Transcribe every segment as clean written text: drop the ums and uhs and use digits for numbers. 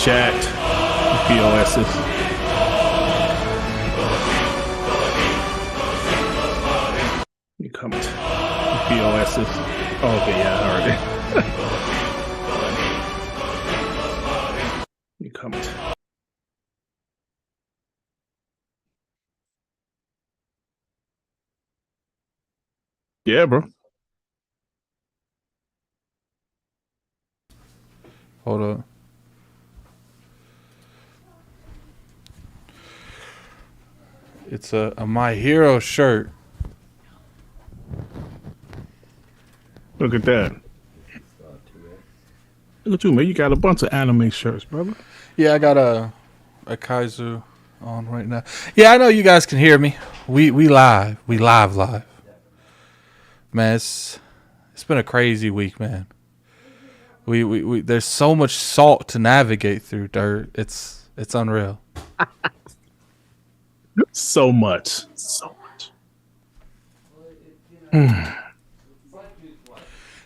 chat. POSs. You comment. POSs. Oh, okay, yeah, I heard it. You comment. Yeah, bro. Hold up. It's a My Hero shirt. Look at that. Look at you, man. You got a bunch of anime shirts, brother. Yeah, I got a Kaizu on right now. Yeah, I know you guys can hear me. We live. We live. Man, it's been a crazy week, man. We there's so much salt to navigate through, Dirt. It's unreal. So much.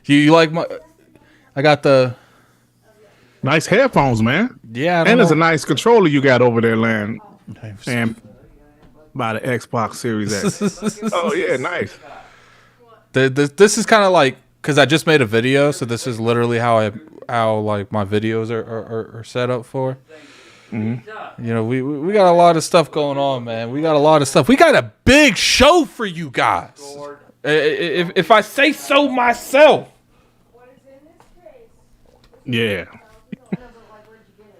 You like my? I got the nice headphones, man. Yeah, and there's a nice controller you got over there, Land. And by the Xbox Series X. Oh yeah, nice. This is kind of like, because I just made a video, so this is literally how like my videos are set up for. Mm-hmm. You know, we got a lot of stuff going on, man. We got a lot of stuff. We got a big show for you guys. If I say so myself. Yeah.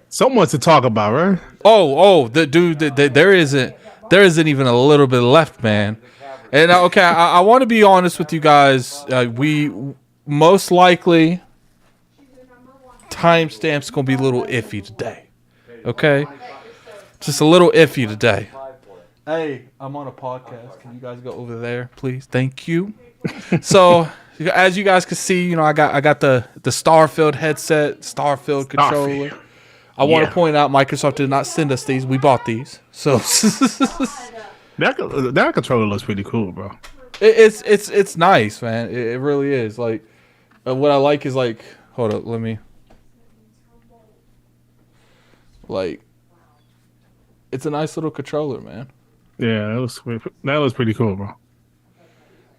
So much to talk about, right? There isn't even a little bit left, man. And okay, I want to be honest with you guys. We most likely timestamp's gonna be a little iffy today. Okay, just a little iffy today. Hey, I'm on a podcast. Can you guys go over there, please? Thank you. So, as you guys can see, you know, I got the Starfield headset, Starfield controller. I want to point out Microsoft did not send us these. We bought these. So that controller looks pretty cool, bro. It's nice, man. It really is. Like, what I like is like, hold up, let me. Like, it's a nice little controller, man. Yeah, that was pretty cool, bro.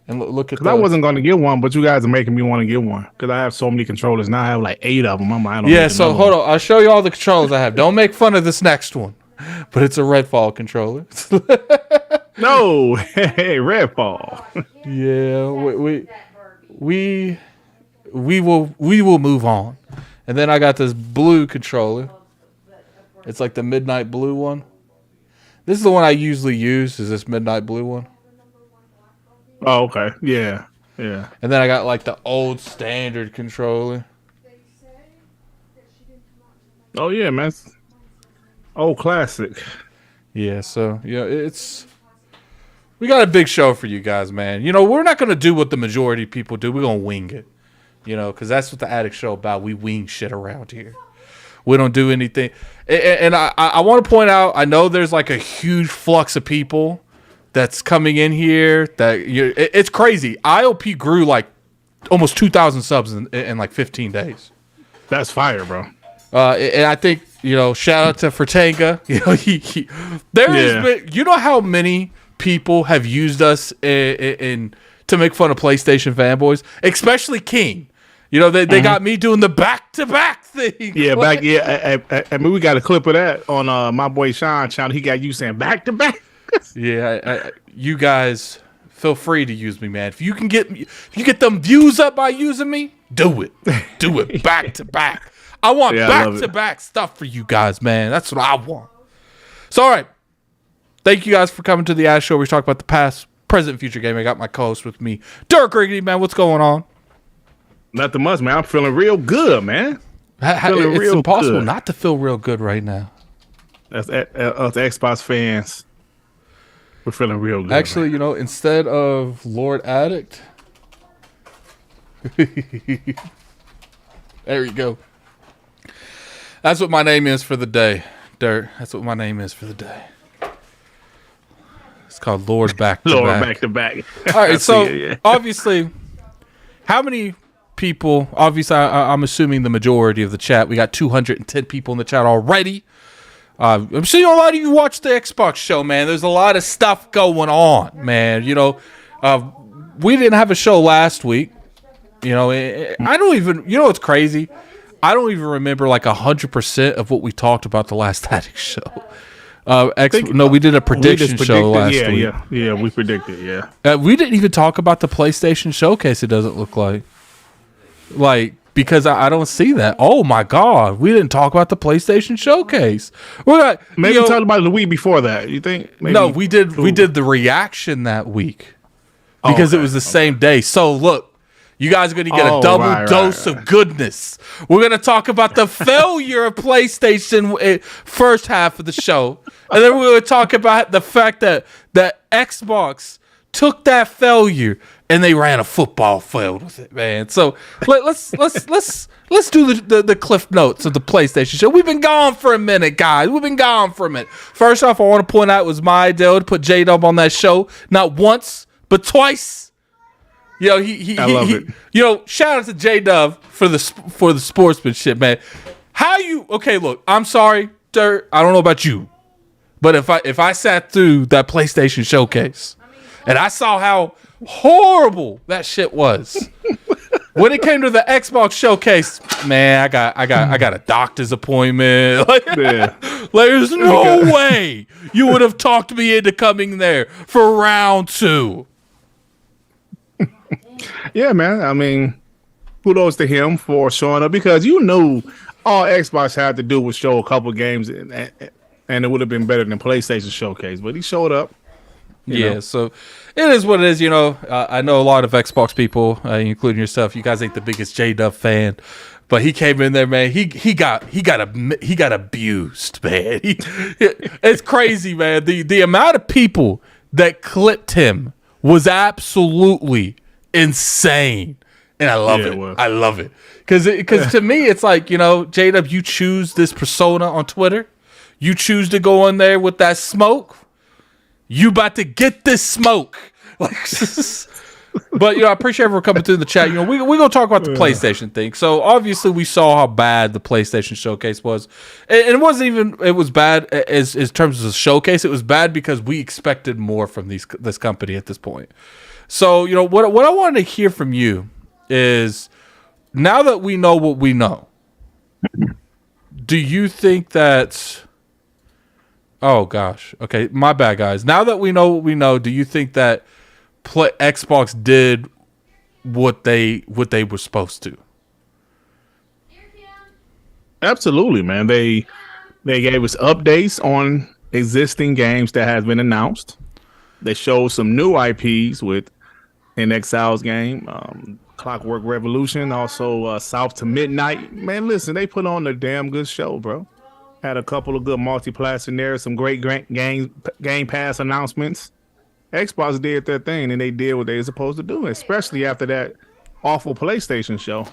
And look at that. I wasn't going to get one, but you guys are making me want to get one because I have so many controllers now. I have like 8 of them. Yeah, so hold on. I'll show you all the controllers I have. Don't make fun of this next one, but it's a Redfall controller. No, hey, Redfall. Yeah, we will move on. And then I got this blue controller. It's like the midnight blue one. This is the one I usually use. Is this midnight blue one? Oh, okay. Yeah. And then I got like the old standard controller. Oh yeah, man. Old classic. Yeah. So yeah, we got a big show for you guys, man. You know, we're not gonna do what the majority of people do. We're gonna wing it. You know, because that's what the Addict Show about. We wing shit around here. We don't do anything. And I want to point out, I know there's like a huge flux of people that's coming in here. It's crazy. IOP grew like almost 2,000 subs in like 15 days. That's fire, bro. And I think, you know, shout out to Fertanga. You know, has been, you know how many people have used us in to make fun of PlayStation fanboys, especially King. You know, they got me doing the back-to-back thing. Yeah, I mean, we got a clip of that on my boy Shaun channel. He got you saying back-to-back. Yeah, you guys feel free to use me, man. If you get them views up by using me, do it. Do it back-to-back. I want back-to-back stuff for you guys, man. That's what I want. So, all right. Thank you guys for coming to the Ash Show. We talk about the past, present, future game. I got my co-host with me, Dirk Riggedy, man. What's going on? Nothing much, man. I'm feeling real good, man. It's impossible not to feel real good right now. That's us Xbox fans. We're feeling real good. Actually, man. You know, instead of Lord Addict, there you go. That's what my name is for the day, Dirt. That's what my name is for the day. It's called Lord Back to Back. Lord Back to Back. All right, so obviously, how many people. Obviously, I'm assuming the majority of the chat. We got 210 people in the chat already. I'm seeing a lot of you watch the Xbox show, man. There's a lot of stuff going on, man. You know, we didn't have a show last week. You know, I don't even. You know what's crazy? I don't even remember like 100% of what we talked about the last Addict show. We did a prediction show last week. Yeah, we predicted. Yeah, we didn't even talk about the PlayStation Showcase. It doesn't look like because I don't see that. Oh my God, we didn't talk about the PlayStation Showcase. We're not, maybe we talked about it the week before that. You think? Maybe? No, we did. We did the reaction that week because it was the same day. So look. You guys are going to get a double dose of goodness. We're going to talk about the failure of PlayStation first half of the show. And then we're going to talk about the fact that Xbox took that failure and they ran a football field with it, man. So let's do the cliff notes of the PlayStation show. We've been gone for a minute, guys. We've been gone for a minute. First off, I want to point out it was my idea to put J-Dub on that show. Not once, but twice. You know, I love it. You know, shout out to J-Dub for the sportsmanship, man. Okay, look, I'm sorry, Dirt. I don't know about you, but if I sat through that PlayStation Showcase and I saw how horrible that shit was, when it came to the Xbox Showcase, man, I got a doctor's appointment. There's no way you would have talked me into coming there for round 2. Yeah, man. I mean, kudos to him for showing up because you knew all Xbox had to do was show a couple games and it would have been better than PlayStation Showcase. But he showed up. You know. So it is what it is. You know, I know a lot of Xbox people, including yourself. You guys ain't the biggest J-Dub fan, but he came in there, man. He got abused, man. It's crazy, man. The amount of people that clipped him was absolutely insane, and I love it. I love it because to me it's like, you know, J-Dub, you choose this persona on Twitter, you choose to go in there with that smoke, you about to get this smoke. Like, but you know, I appreciate everyone coming through the chat. You know, we're gonna talk about the PlayStation thing. So obviously we saw how bad the PlayStation Showcase was, and it wasn't even it was bad as terms of the showcase. It was bad because we expected more from this company at this point. So, you know, what I wanted to hear from you is, now that we know what we know, do you think that... Oh, gosh. Okay, my bad, guys. Now that we know what we know, do you think that Xbox did what they were supposed to? Absolutely, man. They gave us updates on existing games that has been announced. They showed some new IPs with In Exile's game, Clockwork Revolution, also South to Midnight. Man, listen, they put on a damn good show, bro. Had a couple of good multiplayer in there, some great Game Pass announcements. Xbox did their thing, and they did what they were supposed to do, especially after that awful PlayStation show.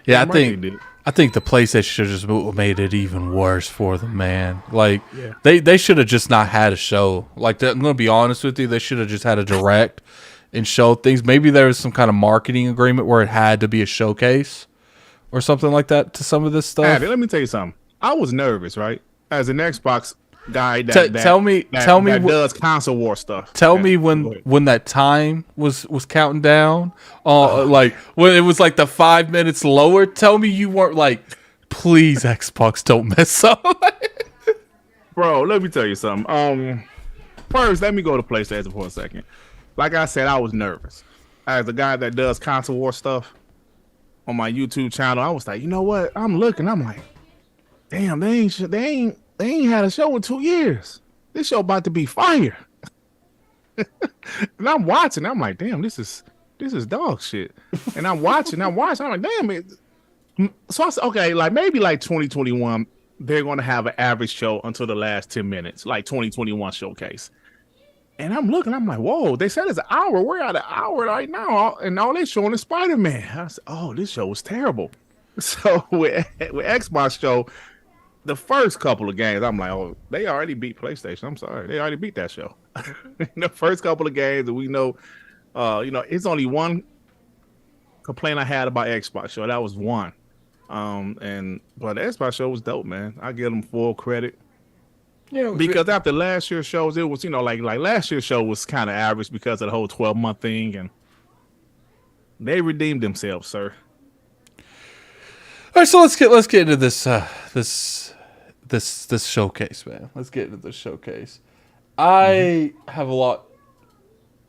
Yeah, I think the PlayStation show just made it even worse for them, man. Like, they should have just not had a show. Like, I'm going to be honest with you, they should have just had a direct and show things. Maybe there was some kind of marketing agreement where it had to be a showcase or something like that to some of this stuff. Let me tell you something. I was nervous, right? As an Xbox guy that does console war stuff. Tell me when that time was counting down. Like when it was like the 5 minutes lower. Tell me you weren't like, please Xbox, don't mess up. Bro, let me tell you something. First, let me go to PlayStation for a second. Like I said, I was nervous. As a guy that does console war stuff on my YouTube channel, I was like, you know what? I'm looking. I'm like, damn, they ain't had a show in 2 years. This show about to be fire. And I'm watching. I'm like, damn, this is dog shit. And I'm watching. I'm like, damn it. So I said, okay, like maybe like 2021, they're gonna have an average show until the last 10 minutes, like 2021 showcase. And I'm looking, I'm like, whoa, they said it's an hour. We're at an hour right now. And all they're showing is Spider-Man. I said, oh, this show was terrible. So with Xbox show, the first couple of games, I'm like, oh, they already beat PlayStation. I'm sorry. They already beat that show. The first couple of games that we know, it's only one complaint I had about Xbox show. That was one. But the Xbox show was dope, man. I give them full credit. Because after last year's shows, it was, like last year's show was kind of average because of the whole 12-month thing, and they redeemed themselves, sir. All right, so let's get into this this showcase, man. Let's get into this showcase. I have a lot,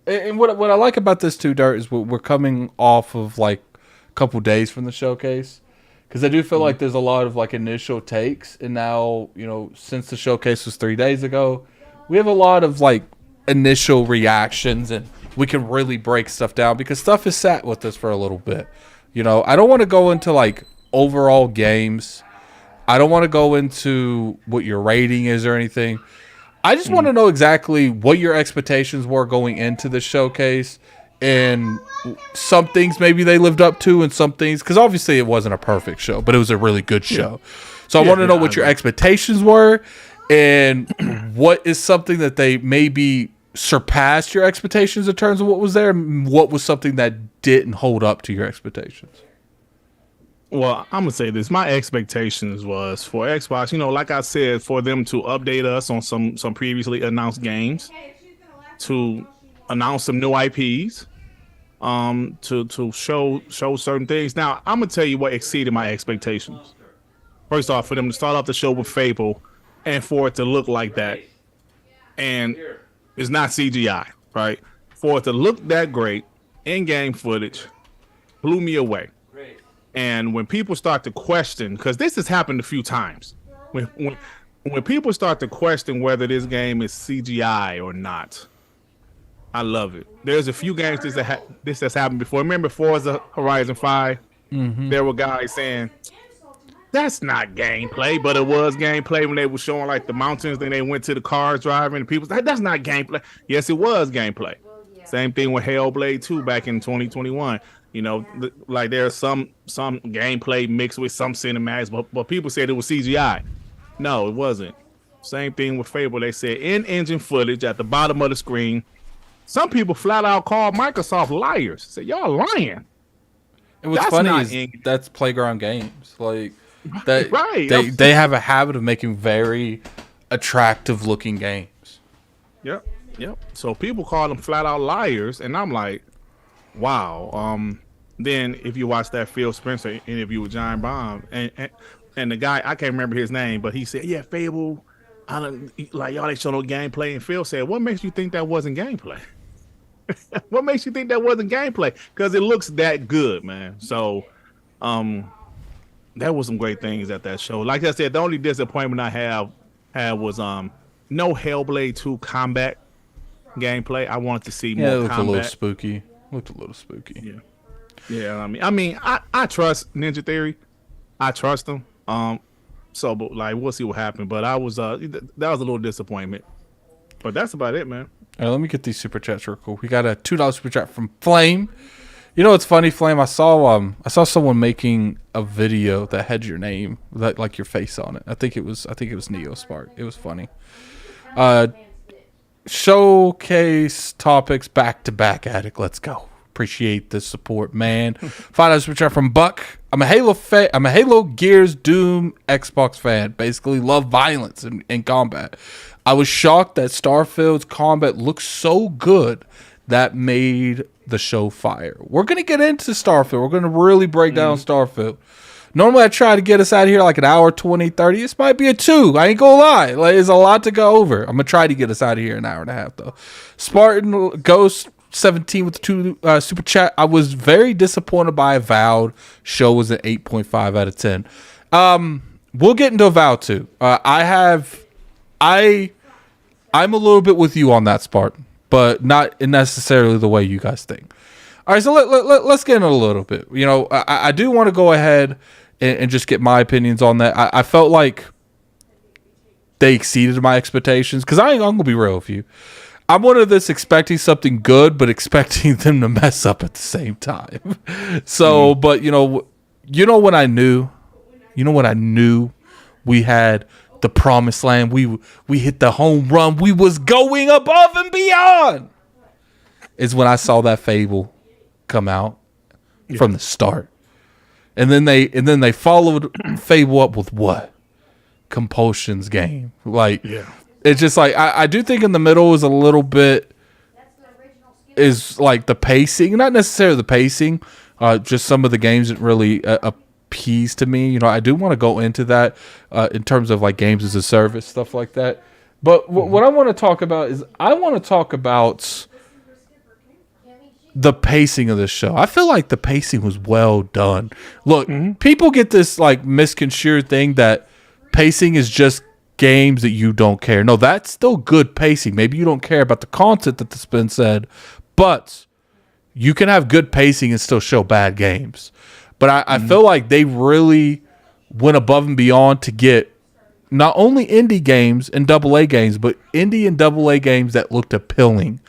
and what I like about this too, Dirt, is we're coming off of like a couple days from the showcase, because I do feel like there's a lot of like initial takes, and now since the showcase was 3 days ago, we have a lot of like initial reactions, and we can really break stuff down because stuff has sat with us for a little bit. I don't want to go into like overall games. I don't want to go into what your rating is or anything. I just want to know exactly what your expectations were going into the showcase, and some things maybe they lived up to, and some things, because obviously it wasn't a perfect show, but it was a really good show. So I want to know what your expectations were, and what is something that they maybe surpassed your expectations in terms of what was there, and what was something that didn't hold up to your expectations. Well, I'm gonna say this. My expectations was for Xbox, like I said, for them to update us on some previously announced games, to announce some new IPs, to show certain things. Now, I'm gonna tell you what exceeded my expectations. First off, for them to start off the show with Fable, and for it to look like that, and it's not CGI, right? For it to look that great, in-game footage, blew me away. And when people start to question, because this has happened a few times, when people start to question whether this game is CGI or not, I love it. There's a few games this has happened before. Remember Forza Horizon 5? Mm-hmm. There were guys saying, that's not gameplay, but it was gameplay when they were showing like the mountains, then they went to the cars driving, and people said, that's not gameplay. Yes, it was gameplay. Same thing with Hellblade 2 back in 2021. Like there's some gameplay mixed with some cinematics, but people said it was CGI. No, it wasn't. Same thing with Fable. They said in-engine footage at the bottom of the screen. Some people flat out called Microsoft liars. Said, y'all lying. And what's funny is that's Playground Games. Like that, right. They have a habit of making very attractive looking games. Yep. So people call them flat out liars, and I'm like, wow. Then if you watch that Phil Spencer interview with John Baum, and the guy, I can't remember his name, but he said, yeah, Fable, y'all ain't show no gameplay. And Phil said, what makes you think that wasn't gameplay? What makes you think that wasn't gameplay? Because it looks that good, man. So there was some great things at that show. Like I said, the only disappointment I had was no Hellblade 2 combat gameplay. I wanted to see more combat. A little spooky. Looked a little spooky. Yeah. I mean, I trust Ninja Theory. I trust them. So, but like, we'll see what happened. But that was a little disappointment. But that's about it, man. All right, let me get these super chats real quick. We got a $2 super chat from Flame. It's funny, Flame. I saw someone making a video that had your name, that like your face on it. I think it was Neo Spark. It was funny. Showcase topics back to back, Addict. Let's go. Appreciate the support, man. $5 super chat from Buck. I'm a Halo, Gears, Doom, Xbox fan. Basically, love violence and combat. I was shocked that Starfield's combat looked so good that made the show fire. We're gonna get into Starfield. We're gonna really break down Starfield. Normally, I try to get us out of here like an hour, 20, 30. This might be a 2. I ain't gonna lie. Like, there's a lot to go over. I'm gonna try to get us out of here an hour and a half, though. Spartan Ghost 17 with the 2 super chat. I was very disappointed by Avowed. Show was an 8.5 out of 10. We'll get into Avowed too. I'm a little bit with you on that, Spartan, but not necessarily the way you guys think. All right, so let's get in a little bit. I do want to go ahead and just get my opinions on that. I felt like they exceeded my expectations, because I'm going to be real with you. I'm one of this expecting something good, but expecting them to mess up at the same time. So, but when I knew we had the promised land, we hit the home run, we was going above and beyond, is when I saw that Fable come out. from the start. And then they followed Fable up with what? Compulsion's game. Like, it's just like I do think in the middle is a little bit is like the pacing, not necessarily the pacing, just some of the games that really appease to me. You know, I do want to go into that in terms of like games as a service, stuff like that. But what I want to talk about is I want to talk about the pacing of this show. I feel like the pacing was well done. Look, people get this like misconstrued thing that pacing is just games that you don't care. No, that's still good pacing. Maybe you don't care about the content that's been said, but you can have good pacing and still show bad games. But I feel like they really went above and beyond to get not only indie games and AA games, but indie and AA games that looked appealing.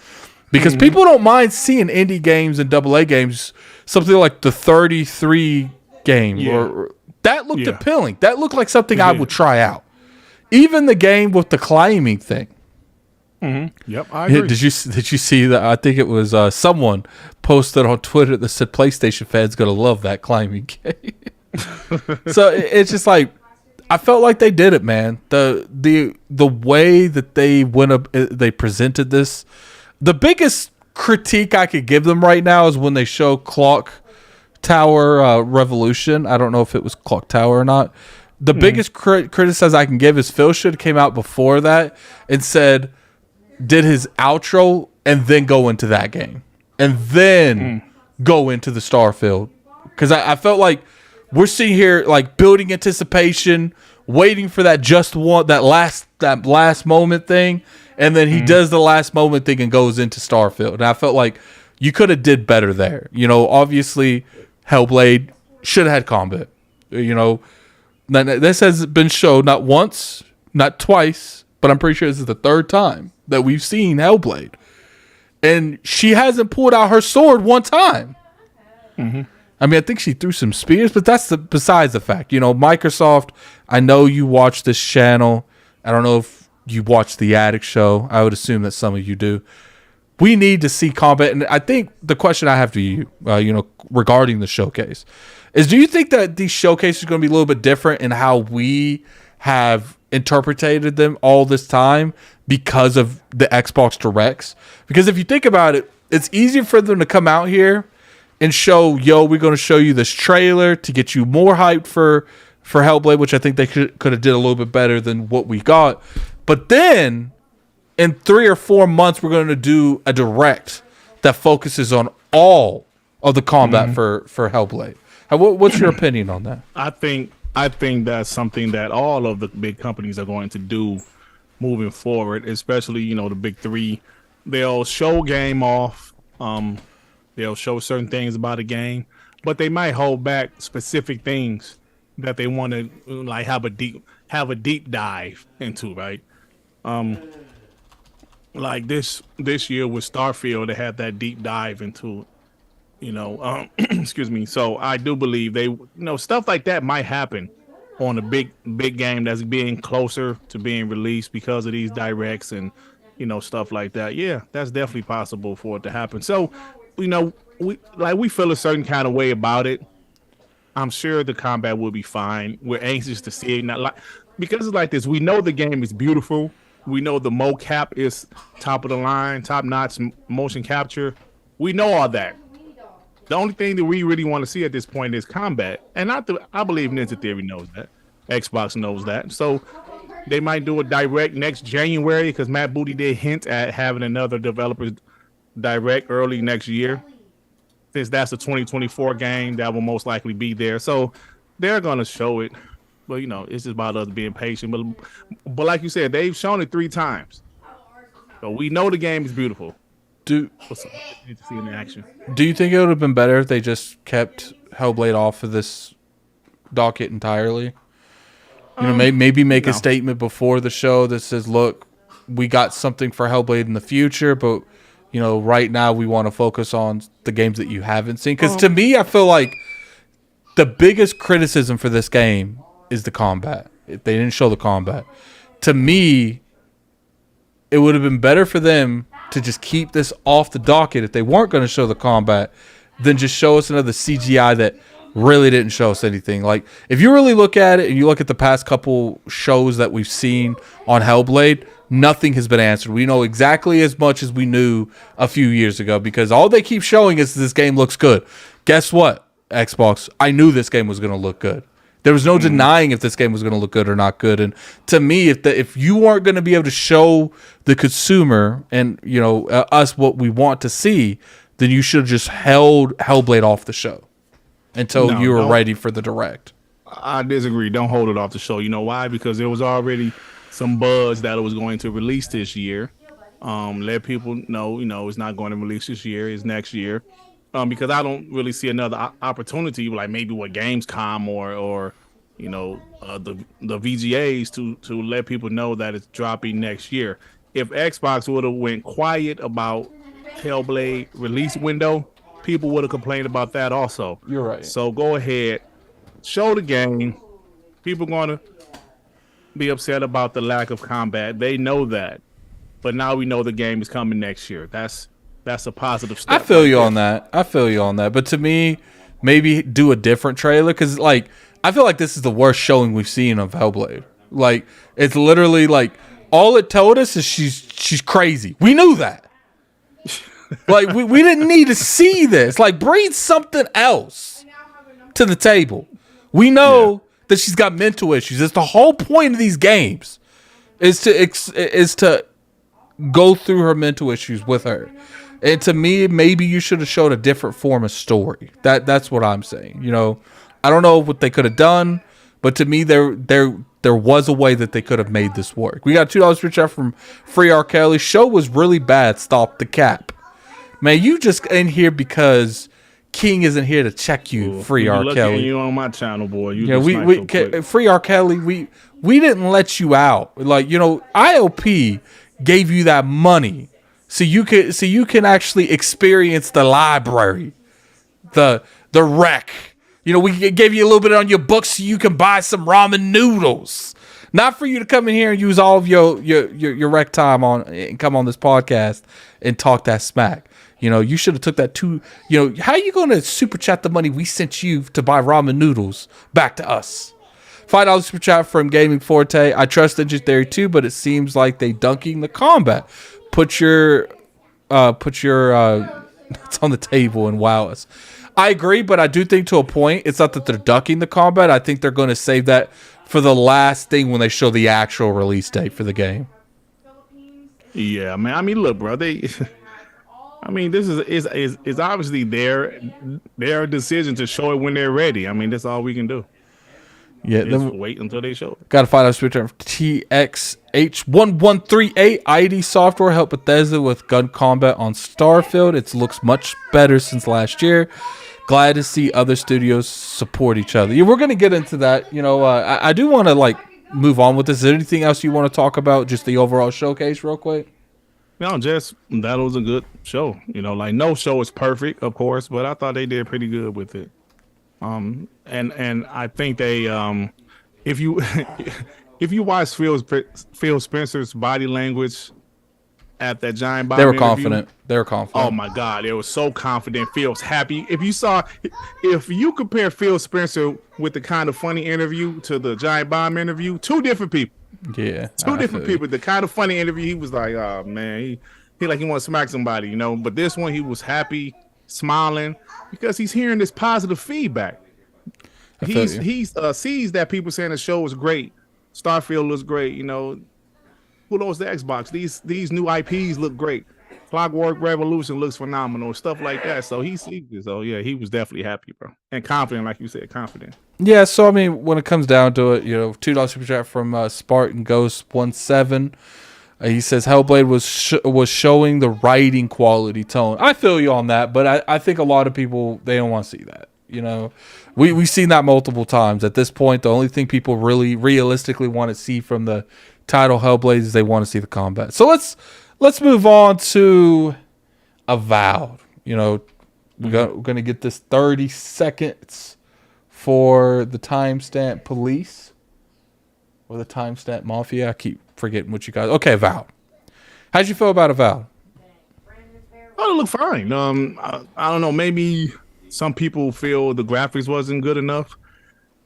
Because people don't mind seeing indie games and AA games, something like the 33 game. Or that looked appealing. That looked like something I would try out. Even the game with the climbing thing. Yep, I agree. Did you see that? I think it was someone posted on Twitter that said PlayStation fans gonna love that climbing game. So it's just like I felt like they did it, man. The way that they went up, they presented this. The biggest critique I could give them right now is when they show Clock Tower Revolution. I don't know if it was Clock Tower or not. The biggest criticism I can give is Phil should have came out before that and said, did his outro and then go into that game. And then go into the Starfield. Because I felt like we're sitting here like building anticipation, waiting for that that last moment thing. And then he does the last moment thing and goes into Starfield. And I felt like you could have did better there. You know, obviously, Hellblade should have had combat. You know, this has been shown not once, not twice, but I'm pretty sure this is the third time that we've seen Hellblade. And she hasn't pulled out her sword one time. I mean, I think she threw some spears, but that's besides the fact. You know, Microsoft, I know you watch this channel. I don't know if you watch the Addict show. I would assume that some of you do. We need to see combat. And I think the question I have to you, regarding the showcase is, do you think that these showcases are going to be a little bit different in how we have interpreted them all this time because of the Xbox Directs? Because if you think about it, it's easier for them to come out here and show, we're going to show you this trailer to get you more hyped for Hellblade, which I think they could have did a little bit better than what we got. But then in 3 or 4 months, we're going to do a direct that focuses on all of the combat for Hellblade. What's your opinion on that? I think that's something that all of the big companies are going to do moving forward, especially, the big three. They'll show game off. They'll show certain things about a game, but they might hold back specific things that they want to like have a deep dive into, right? Like this year with Starfield, they had that deep dive into, excuse me. So I do believe they, stuff like that might happen on a big game that's being closer to being released because of these directs and, stuff like that. Yeah, that's definitely possible for it to happen. So, we feel a certain kind of way about it. I'm sure the combat will be fine. We're anxious to see it. Because it's like this, we know the game is beautiful. We know the mocap is top of the line, top notch motion capture. We know all that. The only thing that we really want to see at this point is combat. And I believe Ninja Theory knows that. Xbox knows that. So they might do a direct next January because Matt Booty did hint at having another developer direct early next year. Since that's a 2024 game, that will most likely be there. So they're going to show it. But, it's just about us being patient. But like you said, they've shown it 3 times. So we know the game is beautiful. Need to see it in action. Do you think it would have been better if they just kept Hellblade off of this docket entirely? Maybe make a statement before the show that says, look, we got something for Hellblade in the future, but, right now we want to focus on the games that you haven't seen. Because to me, I feel like the biggest criticism for this game is the combat. They didn't show the combat. To me, it would have been better for them to just keep this off the docket if they weren't going to show the combat than just show us another CGI that really didn't show us anything. Like, if you really look at it and you look at the past couple shows that we've seen on Hellblade, nothing has been answered. We know exactly as much as we knew a few years ago because all they keep showing is this game looks good. Guess what, Xbox? I knew this game was going to look good. There was no denying if this game was going to look good or not good. And to me, if you weren't going to be able to show the consumer and us what we want to see, then you should have just held Hellblade off the show until you were ready for the direct. I disagree. Don't hold it off the show. You know why? Because there was already some buzz that it was going to release this year. Let people know, it's not going to release this year. It's next year. Because I don't really see another opportunity, like maybe with Gamescom or the VGAs to let people know that it's dropping next year. If Xbox would have went quiet about Hellblade release window, people would have complained about that also. You're right. So go ahead, show the game. People going to be upset about the lack of combat. They know that, but now we know the game is coming next year. That's a positive step. I feel you on that. But to me, maybe do a different trailer because, like, I feel like this is the worst showing we've seen of Hellblade. Like, it's literally like all it told us is she's crazy. We knew that. Like, we didn't need to see this. Like, bring something else to the table. We know that she's got mental issues. It's the whole point of these games is to go through her mental issues with her. And to me, maybe you should have showed a different form of story. That's what I'm saying. I don't know what they could have done, but to me, there was a way that they could have made this work. We got $2 per chat from Free R. Kelly. Show was really bad. Stop the cap. Man, you just in here because King isn't here to check you, Free R. Kelly. You on my channel, boy. Free R. Kelly. We didn't let you out. Like, IOP gave you that money. So you can actually experience the library, the wreck. We gave you a little bit on your books so you can buy some ramen noodles. Not for you to come in here and use all of your rec time and come on this podcast and talk that smack. You should have took that to, how are you going to super chat the money we sent you to buy ramen noodles back to us? $5 super chat from Gaming Forte. I trust Ninja Theory too, but it seems like they dunking the combat. Put your it's on the table and wow us. I agree, but I do think to a point, it's not that they're ducking the combat. I think they're going to save that for the last thing when they show the actual release date for the game. Yeah, man. I mean, look, bro. This is obviously their decision to show it when they're ready. I mean, that's all we can do. Yeah, just wait until they show it. Got to find out return from TXH1138. ID Software helped Bethesda with gun combat on Starfield. It looks much better since last year. Glad to see other studios support each other. Yeah, we're going to get into that. I do want to move on with this. Is there anything else you want to talk about? Just the overall showcase real quick? No, just that was a good show. No show is perfect, of course, but I thought they did pretty good with it. And I think they if you if you watch Phil Spencer's body language at that Giant Bomb interview, confident. They were confident. Oh my God, they were so confident. Phil's happy. If you compare Phil Spencer with the kind of funny interview to the Giant Bomb interview, two different people. Yeah, two different people. The kind of funny interview, he was like, oh man, he like he want to smack somebody, But this one, he was happy, smiling because he's hearing this positive feedback. He sees that people saying the show is great. Starfield looks great. Kudos to Xbox. These new IPs look great. Clockwork Revolution looks phenomenal. Stuff like that. So he sees it. So yeah, he was definitely happy, bro, and confident, like you said, confident. Yeah. So I mean, when it comes down to it, $2 super chat from Spartan Ghost 17. He says Hellblade was showing the writing quality tone. I feel you on that, but I think a lot of people, they don't want to see that. We've seen that multiple times. At this point, the only thing people really realistically want to see from the title Hellblade is they want to see the combat. So let's move on to Avowed. We're going to get this 30 seconds for the timestamp police or the timestamp mafia. I keep forgetting what you guys. Okay, Avowed. How'd you feel about Avowed? Oh, it looked fine. I don't know. Maybe some people feel the graphics wasn't good enough.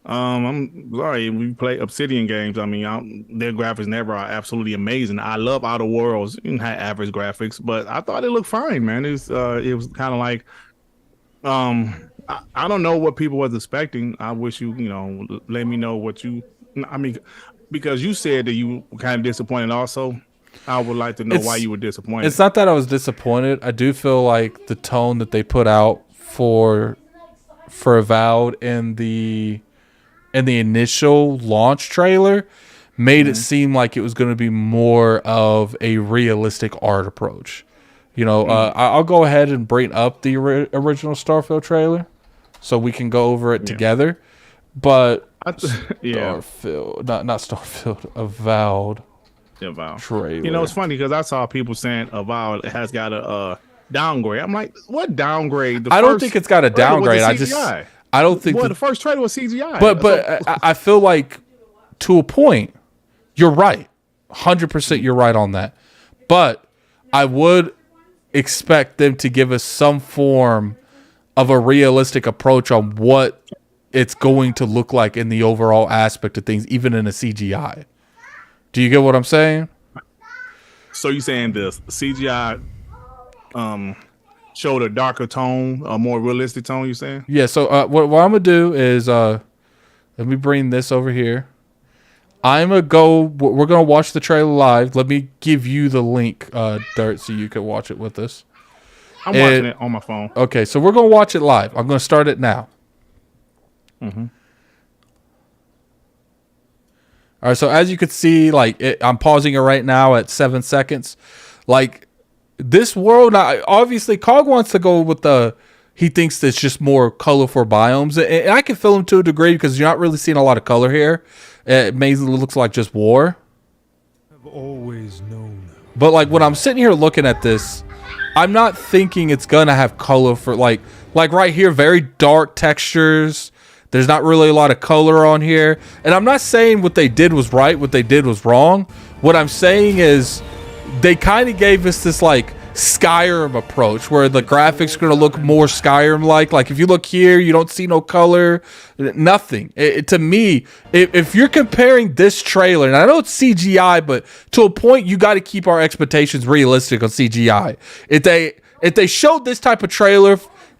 I'm sorry, we play Obsidian games. I mean, their graphics never are absolutely amazing. I love Outer Worlds and had average graphics, but I thought it looked fine, man. It was kind of like, I don't know what people was expecting. I wish you know, let me know what you. I mean, because you said that you were kind of disappointed. Also, I would like to know why you were disappointed. It's not that I was disappointed. I do feel like the tone that they put out for Avowed in the initial launch trailer made it seem like it was going to be more of a realistic art approach. You know, I'll go ahead and bring up the original Starfield trailer so we can go over it together. But Starfield, not Starfield, Avowed. Avowed trailer. You know, it's funny because I saw people saying Avowed has got a downgrade. I'm like, what downgrade? I don't think it's got a downgrade. I don't think the first trailer was CGI. But I feel like to a point, you're right. 100% you're right on that. But I would expect them to give us some form of a realistic approach on what it's going to look like in the overall aspect of things, even in a CGI. Do you get what I'm saying? So you saying the CGI showed a darker tone, a more realistic tone, you saying? Yeah, so what I'm going to do is let me bring this over here. We're going to watch the trailer live. Let me give you the link, Dirt, so you can watch it with us. I'm watching it on my phone. Okay, so we're going to watch it live. I'm going to start it now. Mm-hmm. All right, so as you can see, I'm pausing it right now at 7 seconds. Like, this world, obviously, Cog wants to go with he thinks it's just more colorful biomes. And I can feel him to a degree because you're not really seeing a lot of color here. It mainly looks like just war. I've always known. But, like, when I'm sitting here looking at this, I'm not thinking it's going to have color for, like right here, very dark textures. There's not really a lot of color on here. And I'm not saying what they did was right, what they did was wrong. What I'm saying is they kind of gave us this like Skyrim approach where the graphics are going to look more Skyrim-like. Like if you look here, you don't see no color, nothing. To me, if you're comparing this trailer, and I know it's CGI, but to a point, you got to keep our expectations realistic on CGI. If they showed this type of trailer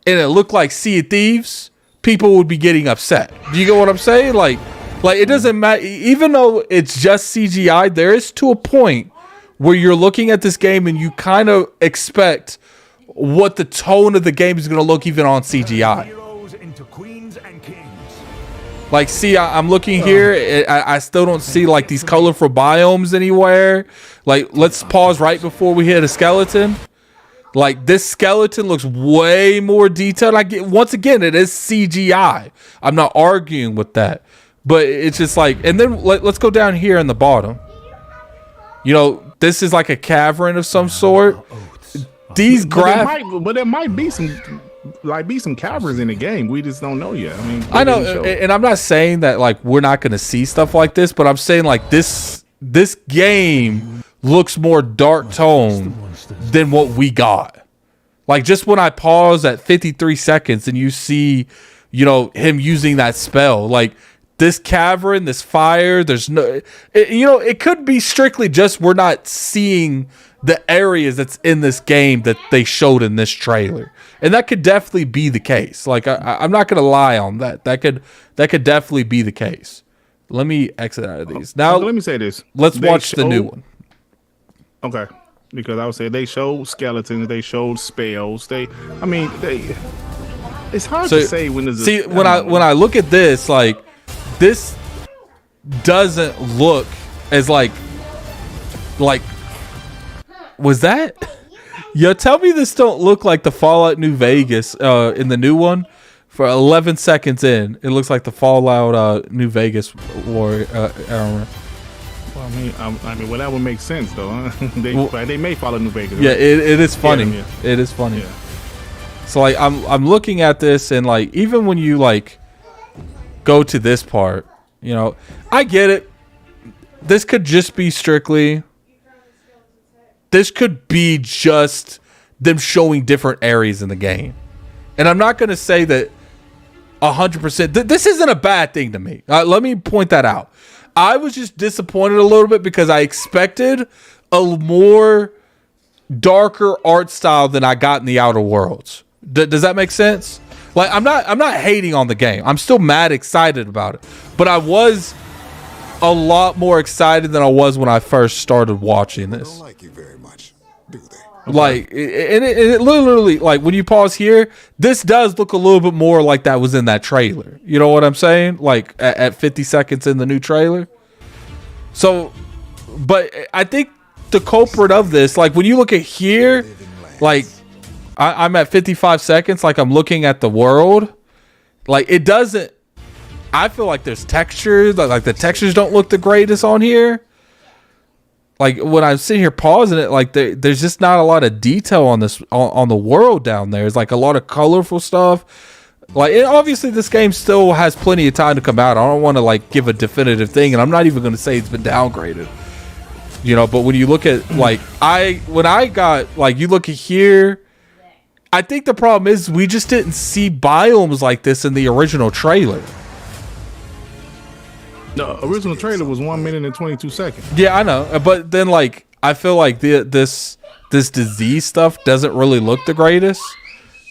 and it looked like Sea of Thieves, people would be getting upset. Do you get what I'm saying? Like it doesn't matter. Even though it's just CGI, there is to a point where you're looking at this game and you kind of expect what the tone of the game is going to look even on CGI. Like, see, I'm looking here. I still don't see like these colorful biomes anywhere. Like, let's pause right before we hit a skeleton. Like, this skeleton looks way more detailed. Once again, it is CGI. I'm not arguing with that. But it's just like, and then let's go down here in the bottom. You know, this is like a cavern of some sort. These graphics, but there might be some caverns in the game. We just don't know yet. I know, and I'm not saying that like we're not going to see stuff like this, but I'm saying like this game looks more dark tone than what we got. Like just when I pause at 53 seconds and you see, you know, him using that spell, like this cavern, this fire, there's no, it could be strictly just we're not seeing the areas that's in this game that they showed in this trailer. And that could definitely be the case. Like I'm not going to lie on that. That could definitely be the case. Let me exit out of these. Now, let me say this. Let's watch the new one. Okay. Because I would say they showed skeletons, they showed spells. It's hard to say when there's when I look at this, like this doesn't look as like was that? Yo, tell me this don't look like the Fallout New Vegas in the new one. For 11 seconds in, it looks like the Fallout New Vegas war armor. Well, well, that would make sense though. Huh? They may follow New Vegas. Yeah, it is funny. Yeah. It is funny. Yeah. So like I'm looking at this and like even when you like go to this part, you know, I get it. This could just be strictly. This could be just them showing different areas in the game. And I'm not going to say that 100%. This isn't a bad thing to me. Let me point that out. I was just disappointed a little bit because I expected a more darker art style than I got in the Outer Worlds. Does that make sense? Like, I'm not hating on the game. I'm still mad excited about it. But I was a lot more excited than I was when I first started watching this. They don't like you very much, do they? Like, it literally, like, when you pause here, this does look a little bit more like that was in that trailer. You know what I'm saying? Like, at 50 seconds in the new trailer. So, but I think the culprit of this, like, when you look at here, like, I'm at 55 seconds, like, I'm looking at the world. Like, it doesn't, I feel like there's textures, like the textures don't look the greatest on here. Like, when I'm sitting here pausing it, like, there's just not a lot of detail on this, on the world down there. It's like a lot of colorful stuff. Like, obviously this game still has plenty of time to come out. I don't want to, like, give a definitive thing, and I'm not even going to say it's been downgraded. You know, but when you look at, like, when I got, like, you look at here, I think the problem is we just didn't see biomes like this in the original trailer. The original trailer was 1 minute and 22 seconds. Yeah, I know. But then, like, I feel like this disease stuff doesn't really look the greatest.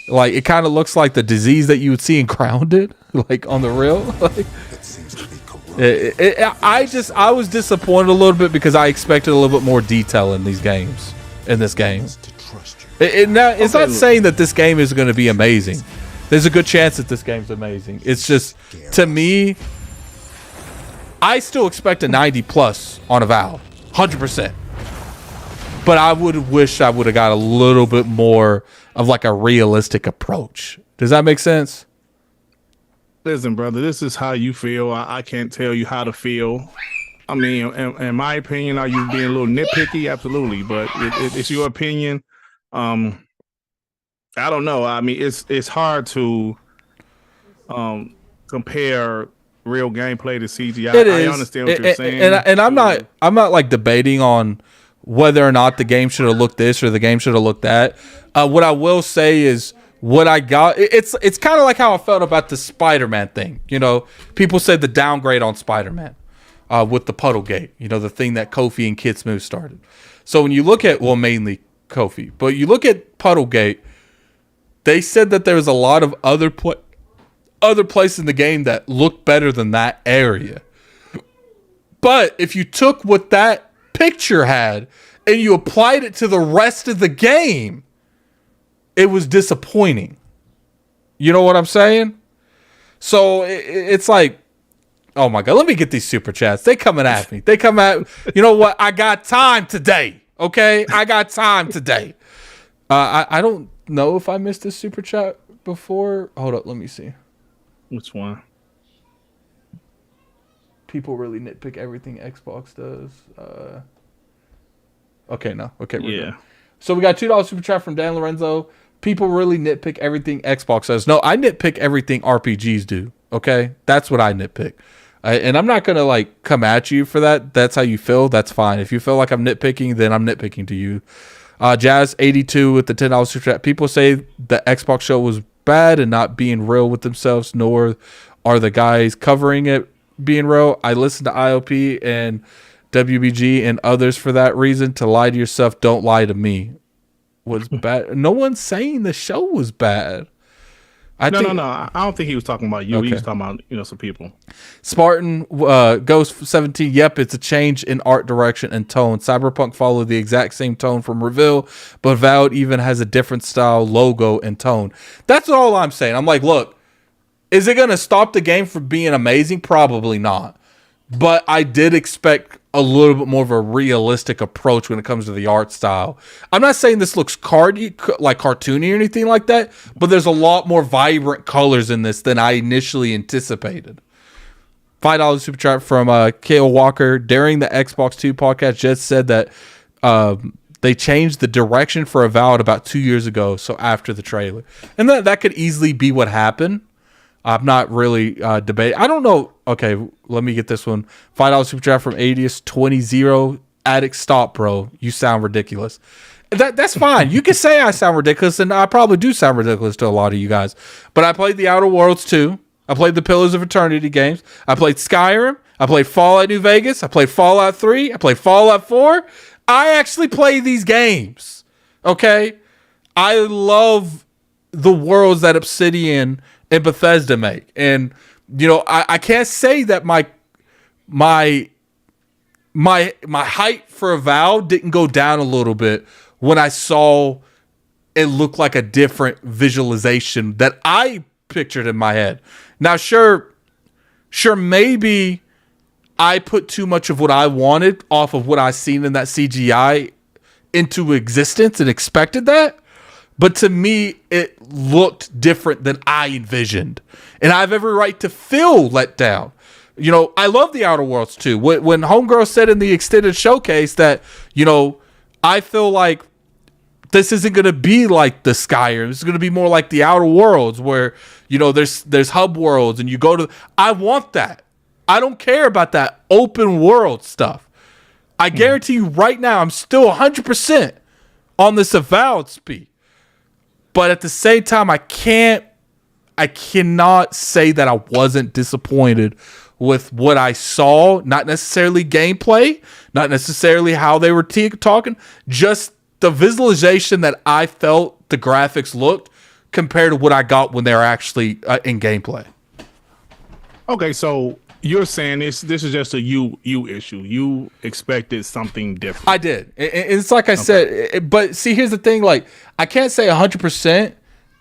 Like, it kind of looks like the disease that you would see in Grounded, like, on the real. Like, That seems to be corrupt. I was disappointed a little bit because I expected a little bit more detail in these games, in this game. To trust you. It's not saying that this game is going to be amazing. There's a good chance that this game's amazing. It's just, to me, I still expect a 90 plus on Avowed, 100%. But I would wish I would have got a little bit more of, like, a realistic approach. Does that make sense? Listen, brother, this is how you feel. I can't tell you how to feel. I mean, in my opinion, are you being a little nitpicky? Absolutely, but it's your opinion. I don't know. I mean, it's hard to compare real gameplay to CGI. I understand what you're saying, and I'm not like debating on whether or not the game should have looked this or the game should have looked that. What I will say is what I got. It's kind of like how I felt about the Spider-Man thing. You know, people said the downgrade on Spider-Man with the Puddle Gate. You know, the thing that Kofi and Kid Smooth started. So when you look at, well, mainly Kofi, but you look at Puddle Gate, they said that there was a lot of other places in the game that look better than that area. But if you took what that picture had and you applied it to the rest of the game, it was disappointing. You know what I'm saying? So it's like, oh my God, let me get these super chats. They coming at me. They come at, you know what? I got time today. Okay. I got time today. I don't know if I missed this super chat before. Hold up. Let me see. Which one? People really nitpick everything Xbox does. Okay, no. Okay, we're good. So we got $2 super chat from Dan Lorenzo. People really nitpick everything Xbox does. No, I nitpick everything RPGs do. Okay, that's what I nitpick. And I'm not gonna, like, come at you for that. That's how you feel. That's fine. If you feel like I'm nitpicking, then I'm nitpicking to you. Jazz82 with the $10 super chat. People say the Xbox show was bad and not being real with themselves, nor are the guys covering it being real. I listen to IOP and WBG and others for that reason. To lie to yourself, don't lie to me. Was bad. No one's saying the show was bad. No. I don't think he was talking about you. Okay. He was talking about, some people. Spartan Ghost 17. Yep, it's a change in art direction and tone. Cyberpunk followed the exact same tone from Reveal, but Avowed even has a different style, logo, and tone. That's all I'm saying. I'm like, look, is it going to stop the game from being amazing? Probably not. But I did expect a little bit more of a realistic approach when it comes to the art style. I'm not saying this looks cartoony or anything like that, but there's a lot more vibrant colors in this than I initially anticipated. $5 super chat from Kale Walker. During the Xbox 2 podcast, Jed said that they changed the direction for Avowed about 2 years ago, so after the trailer. And that could easily be what happened. I'm not really debating. I don't know. Okay, let me get this one. $5 super chat from Adius 20. Addict, stop, bro. You sound ridiculous. That's fine. You can say I sound ridiculous, and I probably do sound ridiculous to a lot of you guys. But I played the Outer Worlds 2. I played the Pillars of Eternity games. I played Skyrim. I played Fallout New Vegas. I played Fallout 3. I played Fallout 4. I actually play these games. Okay? I love the worlds that Obsidian and Bethesda make. And, you know, I can't say that my hype for Avowed didn't go down a little bit when I saw it look like a different visualization that I pictured in my head. Now, sure, maybe I put too much of what I wanted off of what I seen in that CGI into existence and expected that. But to me, it looked different than I envisioned. And I have every right to feel let down. You know, I love the Outer Worlds too. When Homegirl said in the extended showcase that, you know, I feel like this isn't going to be like the Skyrim. It's going to be more like the Outer Worlds where, you know, there's hub worlds and you go to... I want that. I don't care about that open world stuff. I guarantee you right now, I'm still 100% on this Avowed speed. But at the same time, I cannot say that I wasn't disappointed with what I saw. Not necessarily gameplay, not necessarily how they were talking, just the visualization that I felt the graphics looked compared to what I got when they were actually in gameplay. Okay, so you're saying this is just a you issue. You expected something different. I did. It's like I said, but see, here's the thing. Like, I can't say 100%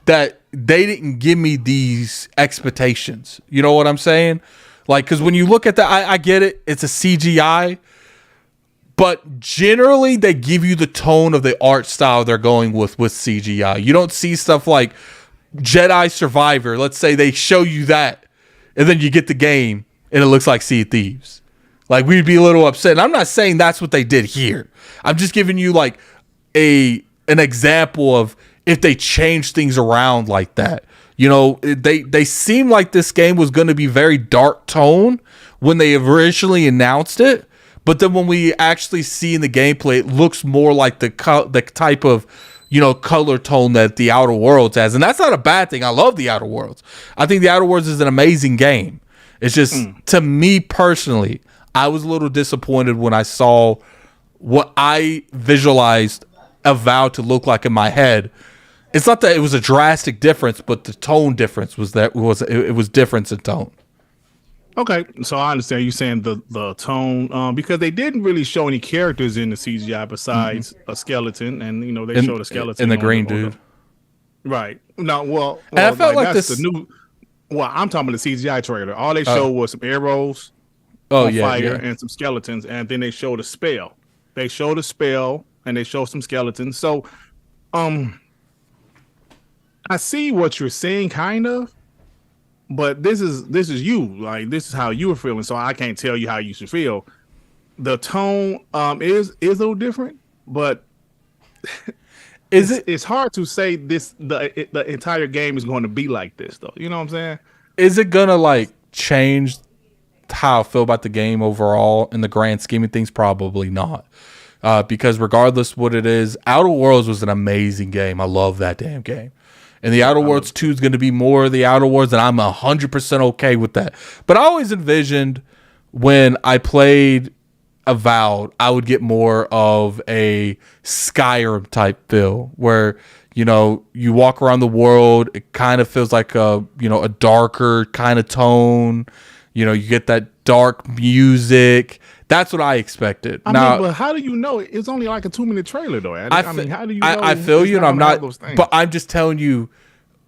that they didn't give me these expectations. You know what I'm saying? Like, because when you look at that, I get it. It's a CGI. But generally, they give you the tone of the art style they're going with CGI. You don't see stuff like Jedi Survivor. Let's say they show you that, and then you get the game, and it looks like Sea of Thieves. Like, we'd be a little upset. And I'm not saying that's what they did here. I'm just giving you, like, an example of if they change things around like that. You know, they seemed like this game was going to be very dark tone when they originally announced it. But then when we actually see in the gameplay, it looks more like the type of, you know, color tone that the Outer Worlds has. And that's not a bad thing. I love the Outer Worlds. I think the Outer Worlds is an amazing game. It's just, to me personally, I was a little disappointed when I saw what I visualized Avowed to look like in my head. It's not that it was a drastic difference, but the tone difference was that it was difference in tone. Okay, so I understand you saying the tone, because they didn't really show any characters in the CGI besides a skeleton, and you know they showed a skeleton and the green dude. Right. No, well, and I felt like that's this. The new. Well, I'm talking about the CGI trailer. All they showed was some arrows, fire, and some skeletons, and then they showed a spell. They showed a spell, and they showed some skeletons. So, I see what you're saying, kind of. But this is you, like this is how you were feeling, so I can't tell you how you should feel. The tone is a little different, but it's hard to say the entire game is going to be like this, though. You know what I'm saying? Is it gonna like change how I feel about the game overall in the grand scheme of things? Probably not, because regardless what it is, Outer Worlds was an amazing game. I love that damn game. And the Outer Worlds 2 is going to be more of the Outer Worlds, and I'm 100% okay with that. But I always envisioned when I played Avowed, I would get more of a Skyrim type feel, where, you know, you walk around the world, it kind of feels like a darker kind of tone. You know, you get that dark music. That's what I expected. I mean, but how do you know? It's only like a 2-minute trailer, though. I mean, how do you know? I feel you, and I'm not. But I'm just telling you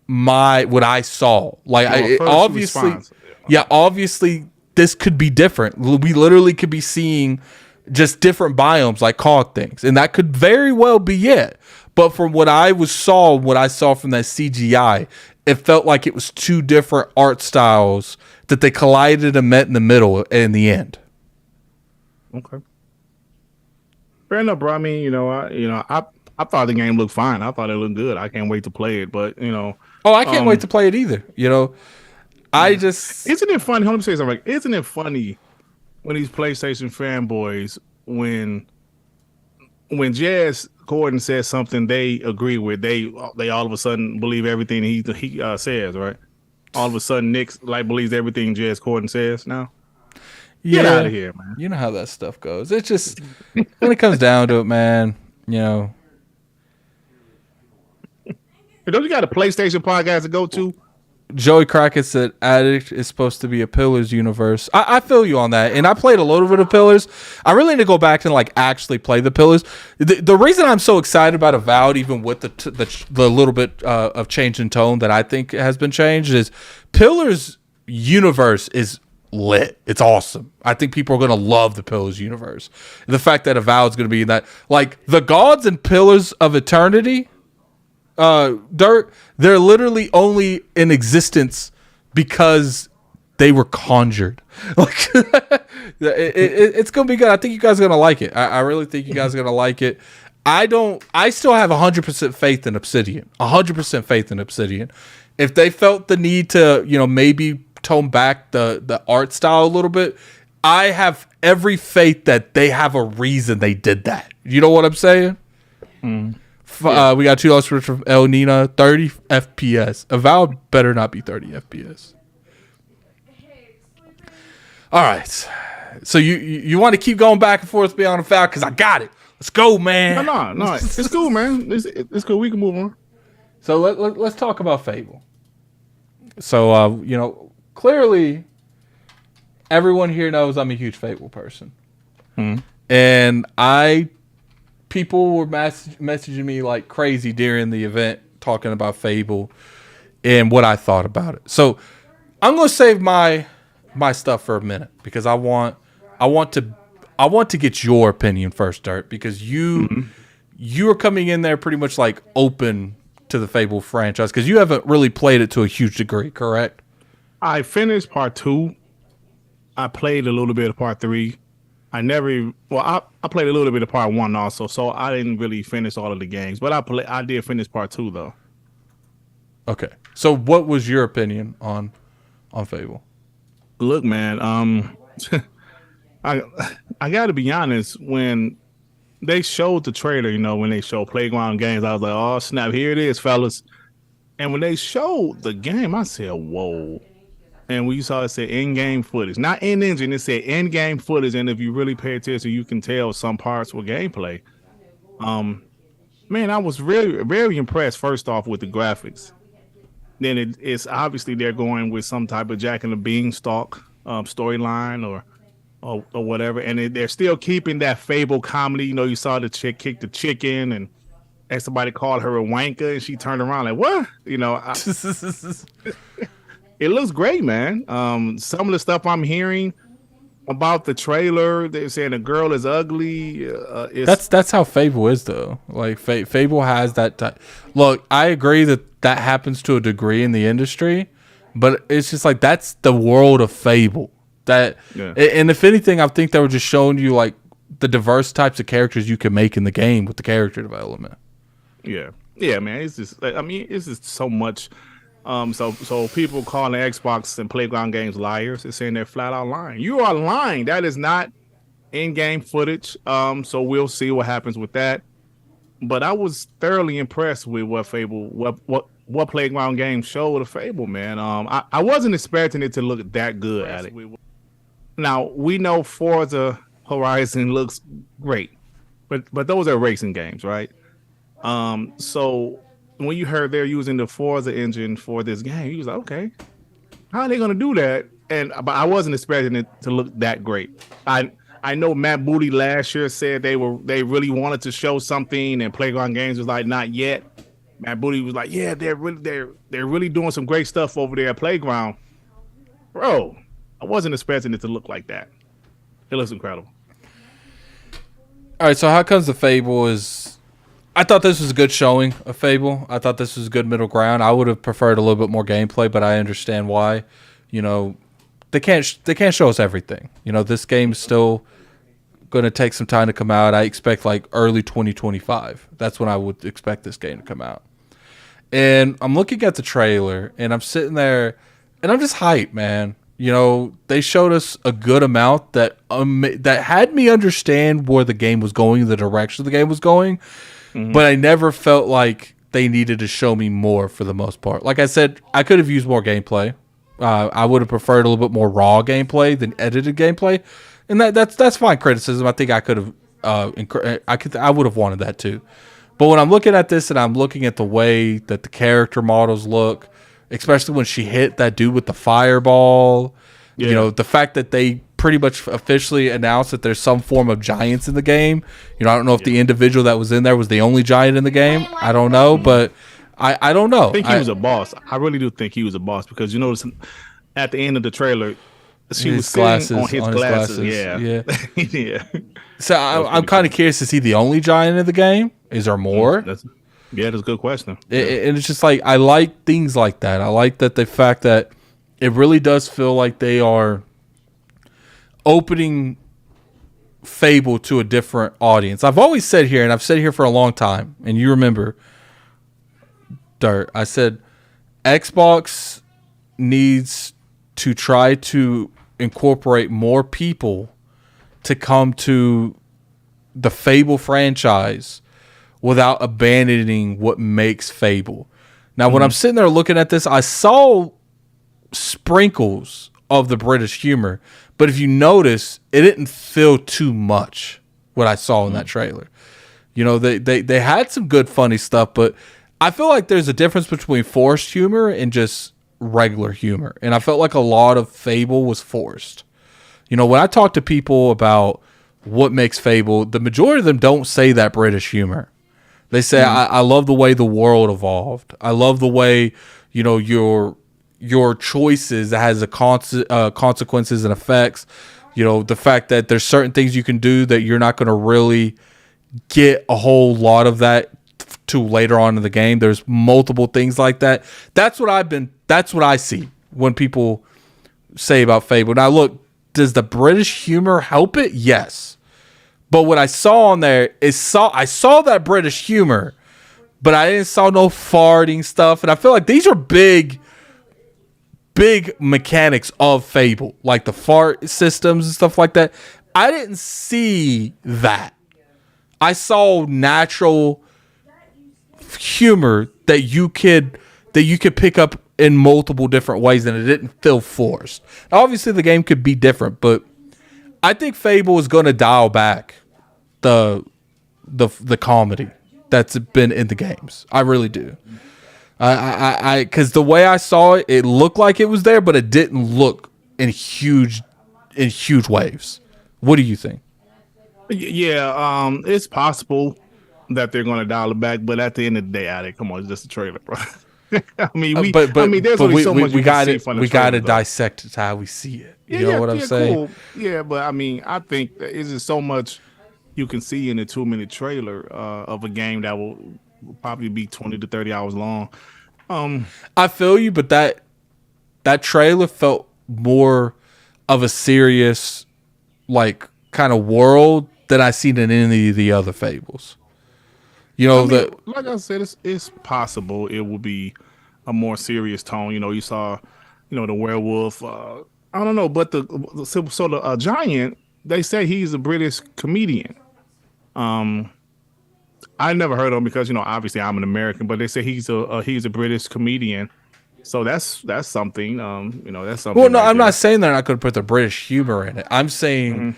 what I saw. Like, obviously, this could be different. We literally could be seeing just different biomes, like cog things, and that could very well be it. But from what I saw from that CGI, it felt like it was two different art styles that they collided and met in the middle in the end. Okay. Fair enough, bro. I mean, I thought the game looked fine. I thought it looked good. I can't wait to play it, but Oh, I can't wait to play it either. I just... Isn't it funny? Let me say something. Like, isn't it funny when these PlayStation fanboys, when Jazz Gordon says something they agree with, they all of a sudden believe everything he says, right? All of a sudden, Nick believes everything Jez Gordon says now. Get out of here, man. You know how that stuff goes. It's just when it comes down to it, man. Don't you got a PlayStation podcast to go to? Joey Crockett said Addict is supposed to be a Pillars universe. I feel you on that. And I played a little bit of Pillars. I really need to go back and actually play the Pillars. The reason I'm so excited about Avowed, even with the little bit of change in tone that I think has been changed, is Pillars universe is lit. It's awesome. I think people are going to love the Pillars universe. The fact that Avowed is going to be in that, the gods and Pillars of Eternity, they're literally only in existence because they were conjured. It's gonna be good. I think you guys are gonna like it. I really think you guys are gonna like it. I still have 100% faith in Obsidian. 100% faith in Obsidian. If they felt the need to, maybe tone back the art style a little bit, I have every faith that they have a reason they did that. You know what I'm saying? We got $2 from El Nina, 30 FPS. Avowed better not be 30 FPS. All right. So you want to keep going back and forth beyond Avowed because I got it. Let's go, man. No. It's cool, man. It's cool. We can move on. So let's talk about Fable. So, clearly everyone here knows I'm a huge Fable person. And people were messaging me like crazy during the event talking about Fable and what I thought about it. So I'm going to save my stuff for a minute because I want to get your opinion first, Dirt, because you are coming in there pretty much open to the Fable franchise because you haven't really played it to a huge degree, correct? I finished part 2. I played a little bit of part 3. I played a little bit of part 1 also, so I didn't really finish all of the games, but I did finish part 2 though. Okay. So what was your opinion on Fable? Look, man, I got to be honest, when they showed the trailer, when they showed Playground Games, I was like, "Oh, snap, here it is, fellas." And when they showed the game, I said, "Whoa." And when you saw it said in-game footage, not in-engine, it said in-game footage. And if you really pay attention, you can tell some parts were gameplay. Man, I was very, very impressed, first off, with the graphics. Then it's obviously they're going with some type of Jack and the Beanstalk storyline or whatever. And they're still keeping that Fable comedy. You saw the chick kick the chicken and somebody called her a wanker and she turned around like, what? It looks great, man. Some of the stuff I'm hearing about the trailer, they're saying the girl is ugly. That's how Fable is, though. Fable has that. Look, I agree that happens to a degree in the industry, but it's just that's the world of Fable. And if anything, I think they were just showing you the diverse types of characters you can make in the game with the character development. Yeah, man. It's just, it's just so much. So people calling Xbox and Playground Games liars. They're saying they're flat out lying. You are lying. That is not in-game footage. So we'll see what happens with that. But I was thoroughly impressed with what Playground Games showed of Fable, man. I wasn't expecting it to look that good at it. Now we know Forza Horizon looks great, but those are racing games, right? So when you heard they're using the Forza engine for this game, you was like, okay, how are they going to do that? But I wasn't expecting it to look that great. I know Matt Booty last year said they really wanted to show something, and Playground Games was like, not yet. Matt Booty was like, yeah, they're really doing some great stuff over there at Playground. Bro, I wasn't expecting it to look like that. It looks incredible. All right, so how comes the Fable is... I thought this was a good showing of Fable. I thought this was a good middle ground. I would have preferred a little bit more gameplay, but I understand why. They can't show us everything. This game's still going to take some time to come out. I expect early 2025. That's when I would expect this game to come out. And I'm looking at the trailer, and I'm sitting there, and I'm just hyped, man. They showed us a good amount that had me understand where the game was going, the direction the game was going. but I never felt like they needed to show me more for the most part. Like I said, I could have used more gameplay. I would have preferred a little bit more raw gameplay than edited gameplay, and that's fine criticism. I think I could have, I would have wanted that too. But when I'm looking at this and I'm looking at the way that the character models look, especially when she hit that dude with the fireball, you know, the fact that they pretty much officially announced that there's some form of giants in the game. You know, I don't know if the individual that was in there was the only giant in the game. I don't know, but I don't know. I think he was a boss. I really do think he was a boss because you notice at the end of the trailer, she was sitting on his glasses. Yeah. Yeah. So I'm kind of curious, is he the only giant in the game? Is there more? That's a good question. And it's just like, I like things like that. I like that the fact that it really does feel like they are opening Fable to a different audience. I've always said here, and I've said here for a long time, and you remember, Dirt, I said Xbox needs to try to incorporate more people to come to the Fable franchise without abandoning what makes Fable. Now, when I'm sitting there looking at this, I saw sprinkles of the British humor, but if you notice, it didn't feel too much what I saw in that trailer. You know, they had some good funny stuff, but I feel like there's a difference between forced humor and just regular humor. And I felt like a lot of Fable was forced. You know, when I talk to people about what makes Fable, the majority of them don't say that British humor. They say, I love the way the world evolved. I love the way, you know, your choices has a consequences and effects. You know, the fact that there's certain things you can do that you're not going to really get a whole lot of that to later on in the game. There's multiple things like that. That's what I see when people say about Fable. Now look, does the British humor help it? Yes. But what I saw on there is I saw that British humor, but I didn't saw no farting stuff. And I feel like these are big mechanics of Fable, like the fart systems and stuff like that. I didn't see that. I saw natural humor that you could pick up in multiple different ways, and it didn't feel forced. Now, obviously, the game could be different, but I think Fable is going to dial back the comedy that's been in the games. I really do. Because the way I saw it, it looked like it was there, but it didn't look in huge waves. What do you think? Yeah, it's possible that they're going to dial it back, but at the end of the day, Addict, come on, it's just a trailer, bro. I mean, there's only so much we got to dissect it how we see it. You know what I'm saying? Cool. Yeah, but I mean, I think there is so much you can see in a 2-minute trailer of a game that will probably be 20 to 30 hours long. I feel you, but that trailer felt more of a serious, like, kind of world than I seen in any of the other Fables. You know, like I said, it's possible it will be a more serious tone. You know, you saw, you know, the werewolf. I don't know, but the giant. They say he's a British comedian. I never heard of him because, you know, obviously I'm an American, but they say he's a British comedian. So that's something. You know, that's something. Well, no, I'm not saying they're not going to put the British humor in it. I'm saying.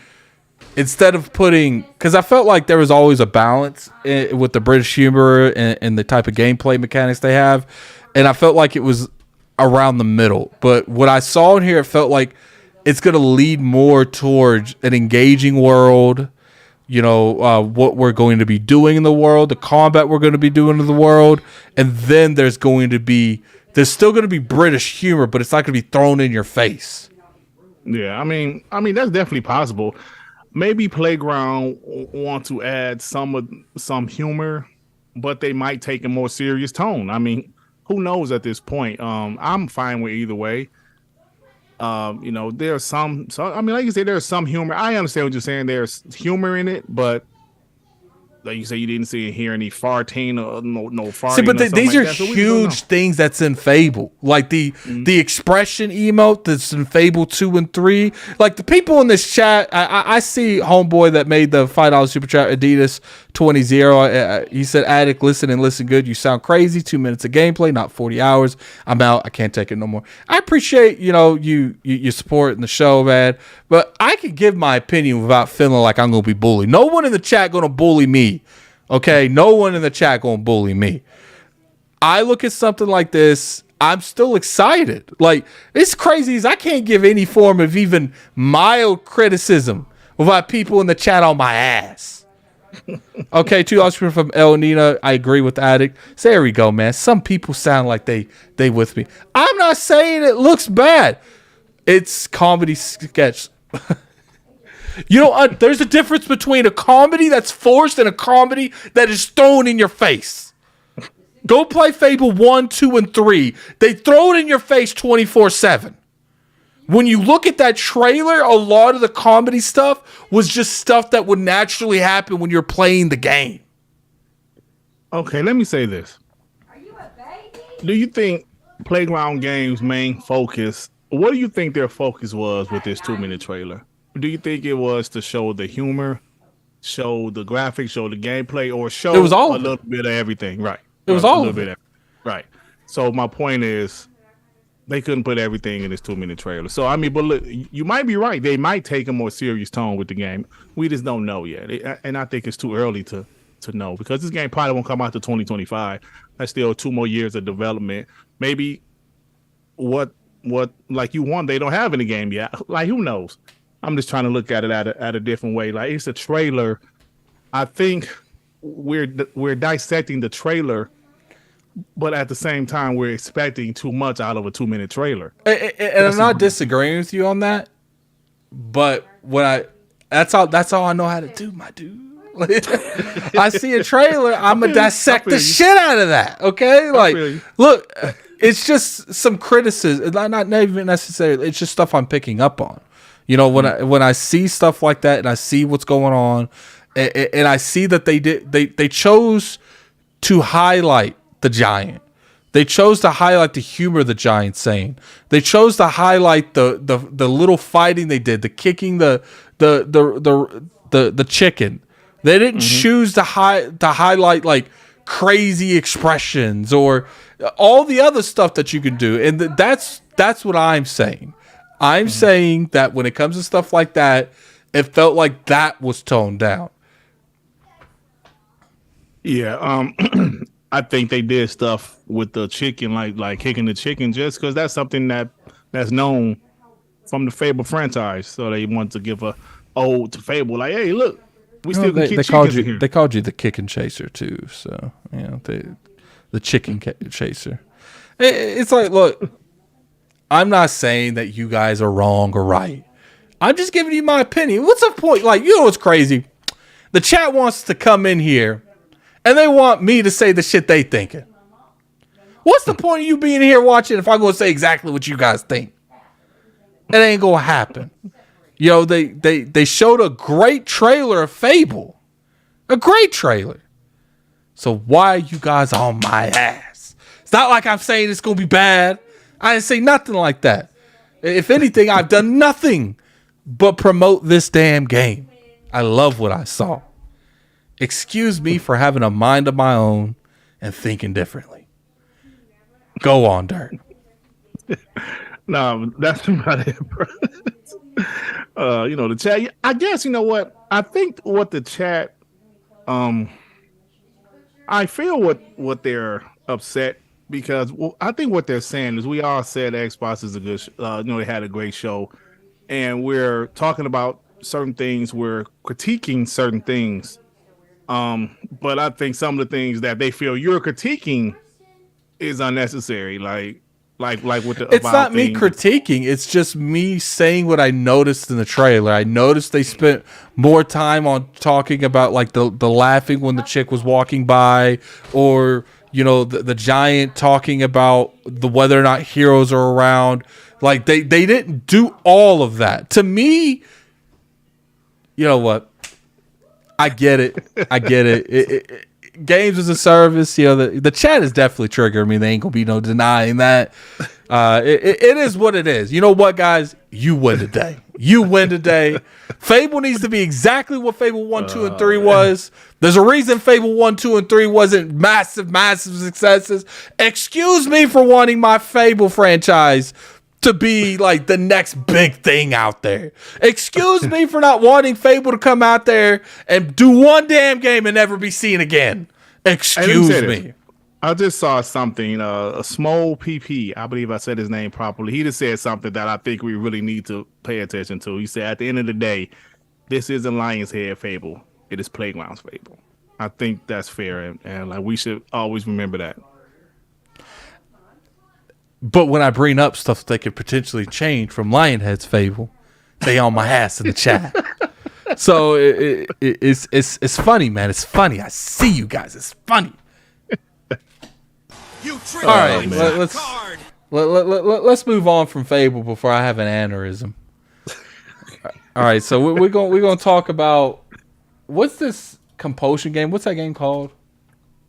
Instead of putting, because I felt like there was always a balance with the British humor and the type of gameplay mechanics they have, and I felt like it was around the middle. But what I saw in here, it felt like it's going to lead more towards an engaging world. You know, what we're going to be doing in the world, the combat we're going to be doing in the world, and then there's still going to be British humor, but it's not going to be thrown in your face. Yeah, I mean that's definitely possible. Maybe Playground want to add some humor, but they might take a more serious tone. I mean, who knows at this point? I'm fine with either way. You know, there's some. So I mean, like you said, there's some humor. I understand what you're saying. There's humor in it, but like you say, you didn't see and hear any farting or no farting. See, but these are that. So huge things that's in Fable. Like the expression emote that's in Fable 2 and 3. Like the people in this chat, I see homeboy that made the $5 super chat, Adidas 20. He said, Addict, listen good. You sound crazy. 2 minutes of gameplay, not 40 hours. I'm out. I can't take it no more. I appreciate, you supporting the show, man. But I can give my opinion without feeling like I'm going to be bullied. No one in the chat going to bully me. Okay, no one in the chat gonna bully me. I look at something like this, I'm still excited. Like, it's crazy as I can't give any form of even mild criticism without people in the chat on my ass. Okay, $2 from El Nina. I agree with Addict. So there we go, man. Some people sound like they with me. I'm not saying it looks bad. It's comedy sketch. There's a difference between a comedy that's forced and a comedy that is thrown in your face. Go play Fable 1, 2, and 3. They throw it in your face 24/7. When you look at that trailer, a lot of the comedy stuff was just stuff that would naturally happen when you're playing the game. Okay, let me say this. Are you a baby? Do you think Playground Games' main focus, what do you think their focus was with this 2-minute trailer? Do you think it was to show the humor, show the graphics, show the gameplay, or show It was all a of it. little bit of everything? Right. It was all of it. Right. So my point is, they couldn't put everything in this 2-minute trailer. So I mean, but look, you might be right. They might take a more serious tone with the game. We just don't know yet, and I think it's too early to know because this game probably won't come out to 2025. That's still 2 more years of development. Maybe what like you want, they don't have in the game yet. Like who knows? I'm just trying to look at it at a different way. Like it's a trailer. I think we're dissecting the trailer, but at the same time, we're expecting too much out of a 2-minute trailer. And I'm not disagreeing with you on that, but that's all I know how to do, my dude. I see a trailer, I'm gonna dissect the shit out of that. Okay, like look, it's just some criticism, not even necessarily. It's just stuff I'm picking up on. When I see stuff like that and I see what's going on, and I see that they chose to highlight the giant. They chose to highlight the humor the giant's saying. They chose to highlight the little fighting they did, the kicking the chicken. They didn't choose to highlight like crazy expressions or all the other stuff that you can do. And that's what I'm saying. I'm saying that when it comes to stuff like that, it felt like that was toned down. Yeah, I think they did stuff with the chicken, like kicking the chicken, just because that's something that's known from the Fable franchise. So they want to give a ode to Fable, like, hey, look, we still can kick chickens in here. They called you the Chicken Chaser too, so the Chicken Chaser. It's like, look, I'm not saying that you guys are wrong or right. I'm just giving you my opinion. What's the point? Like, what's crazy? The chat wants to come in here and they want me to say the shit they thinking. What's the point of you being here watching if I'm going to say exactly what you guys think? It ain't going to happen. They showed a great trailer of Fable. A great trailer. So why are you guys on my ass? It's not like I'm saying it's going to be bad. I didn't say nothing like that. If anything, I've done nothing but promote this damn game. I love what I saw. Excuse me for having a mind of my own and thinking differently. Go on, Dirt. No, that's about it, bro. The chat. I guess you know what? I think what the chat. I feel what they're upset. Because I think what they're saying is we all said Xbox is a good, they had a great show, and we're talking about certain things, we're critiquing certain things, but I think some of the things that they feel you're critiquing is unnecessary, like with the. It's not me critiquing; it's just me saying what I noticed in the trailer. I noticed they spent more time on talking about like the laughing when the chick was walking by, or. The giant talking about whether or not heroes are around. Like they didn't do all of that. To me, you know what? I get it. Games as a service, the chat is definitely triggered me. There ain't gonna be no denying that. It is what it is. You know what, guys? You win today. Fable needs to be exactly what Fable 1, 2, and 3 was. There's a reason Fable 1, 2, and 3 wasn't massive successes. Excuse me for wanting my Fable franchise to be like the next big thing out there. Excuse me for not wanting Fable to come out there and do one damn game and never be seen again. Excuse me. I just saw something, a small PP, I believe I said his name properly. He just said something that I think we really need to pay attention to. He said, at the end of the day, this isn't Lion's Head Fable. It is Playground's Fable. I think that's fair, and like we should always remember that. But when I bring up stuff that could potentially change from Lionhead's Fable, they on my ass in the chat. So it's funny, man. It's funny. I see you guys. It's funny. All right, let's move on from Fable before I have an aneurysm. All right, so we're gonna talk about what's this compulsion game? What's that game called?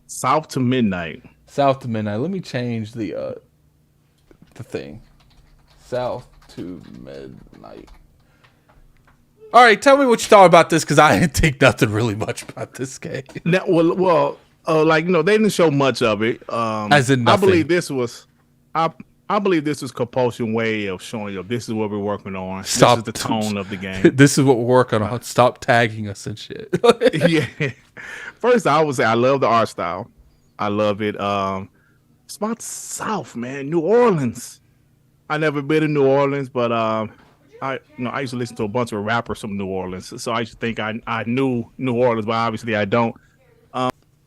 South to Midnight. Let me change the thing. South to Midnight. All right, tell me what you thought about this, because I didn't think nothing really much about this game. Now, they didn't show much of it. As in nothing. I believe this was Compulsion way of showing you this is what we're working on. This is the tone of the game. This is what we're working on. Stop tagging us and shit. Yeah. First, I would say I love the art style. I love it. It's about South, man, New Orleans. I never been in New Orleans, but I used to listen to a bunch of rappers from New Orleans, so I used to think I knew New Orleans, but obviously I don't.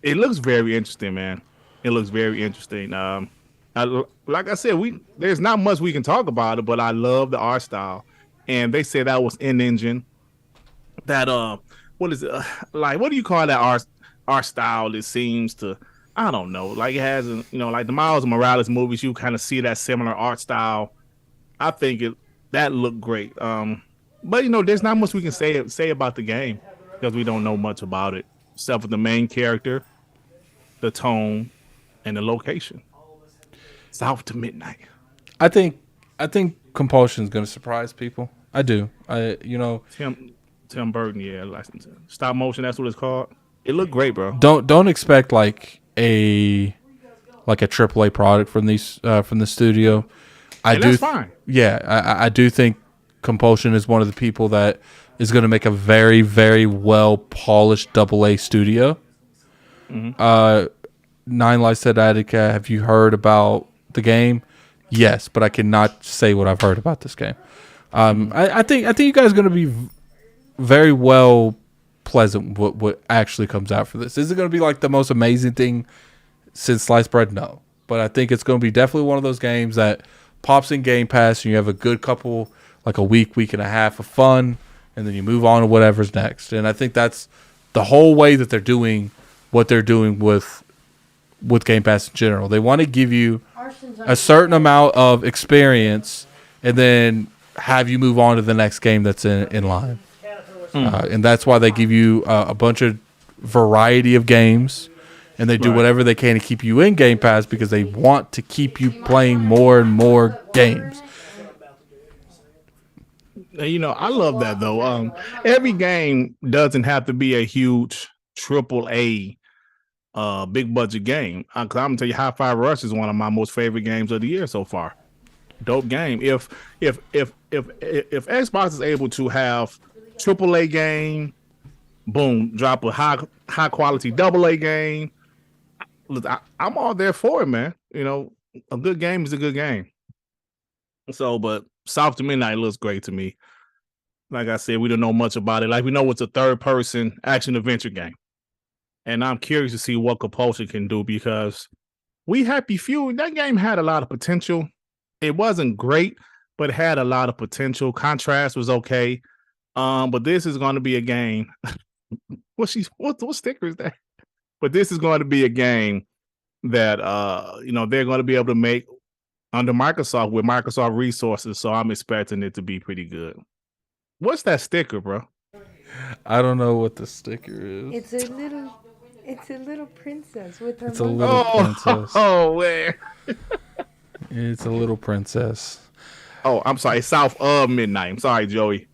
It looks very interesting, man. It looks very interesting. Like I said, there's not much we can talk about it, but I love the art style. And they said that was in engine. That what is it? Like, what do you call that art style? It seems to, I don't know. Like it has, like the Miles Morales movies, you kind of see that similar art style. I think that looked great. But there's not much we can say about the game because we don't know much about it, except for the main character, the tone, and the location. South to Midnight. I think Compulsion is going to surprise people. I do. Tim Burton, yeah, licensed stop motion. That's what it's called. It looked great, bro. Don't expect like a AAA product from the studio. That's fine. Yeah, I do think Compulsion is one of the people that is going to make a very, very well polished AA studio. Mm-hmm. Nine Lives said, Attica, have you heard about the game? Yes, but I cannot say what I've heard about this game. I think you guys are going to be very well pleasant what actually comes out for this. Is it going to be like the most amazing thing since sliced bread? No, but I think it's going to be definitely one of those games that pops in Game Pass and you have a good couple, like a week and a half of fun, and then you move on to whatever's next. And I think that's the whole way that they're doing what they're doing with Game Pass in general. They want to give you a certain amount of experience and then have you move on to the next game that's in line. And that's why they give you a bunch of variety of games, and they do whatever they can to keep you in Game Pass because they want to keep you playing more and more games. I love that though. Every game doesn't have to be a huge AAA big budget game. I'm gonna tell you, High Five Rush is one of my most favorite games of the year so far. Dope game. If Xbox is able to have AAA game, boom, drop a high quality AA game, I'm all there for it, man. A good game is a good game. So, but South to Midnight looks great to me. Like I said, we don't know much about it. Like we know it's a third person action adventure game. And I'm curious to see what Compulsion can do because Happy Few, that game had a lot of potential. It wasn't great, but it had a lot of potential. Contrast was okay. But this is going to be a game. What sticker is that? But this is going to be a game that they're going to be able to make under Microsoft with Microsoft resources. So I'm expecting it to be pretty good. What's that sticker, bro? I don't know what the sticker is. It's a little princess with her It's a monkey. little princess. Oh man. It's a little princess. Oh, I'm sorry. It's south of midnight. I'm sorry, Joey.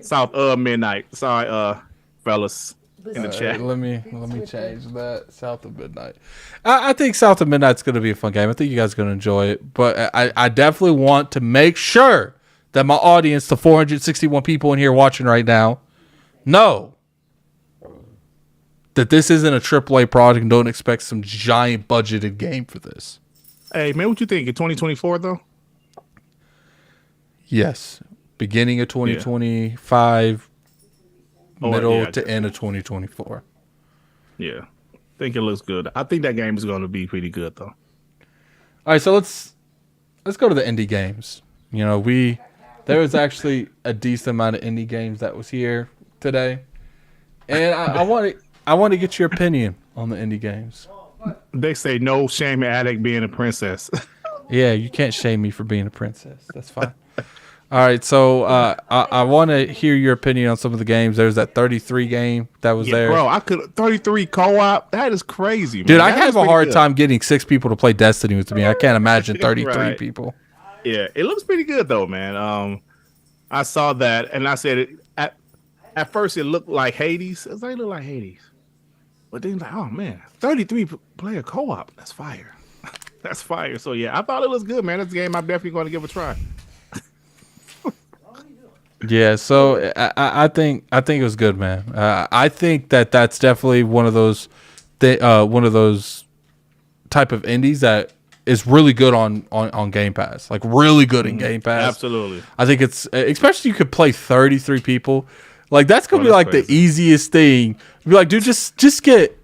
South of midnight. Sorry, fellas in the chat. Let me change that. South of Midnight. I think South of Midnight's going to be a fun game. I think you guys are going to enjoy it. But I definitely want to make sure that my audience, the 461 people in here watching right now, know that this isn't a AAA project and don't expect some giant budgeted game for this. Hey, man, what you think? In 2024, though? Yes. Beginning of 2025, middle to end of 2024. Yeah. I think it looks good. I think that game is going to be pretty good, though. All right, so let's go to the indie games. You know, there was actually a decent amount of indie games that was here today, and I want to get your opinion on the indie games. They say no shame in Addict being a princess. Yeah, you can't shame me for being a princess. That's fine. All right, so I want to hear your opinion on some of the games. There's that 33 game that was there. Bro, 33 co-op. That is crazy, man. Dude, I have a hard time getting 6 people to play Destiny with me. I can't imagine 33 Right. people. Yeah, it looks pretty good though, man. I saw that and I said it at first it looked like Hades. It was like, it looked like Hades. But then like, oh man, 33 player co-op. That's fire. That's fire. So yeah, I thought it was good, man. That's a game I'm definitely going to give a try. Yeah, so I think it was good, man. I think that's definitely one of those type of indies that is really good on Game Pass, like really good in Game Pass. Absolutely. I think it's especially you could play 33 people. Like that's gonna be like crazy. the easiest thing. Be like, dude, just get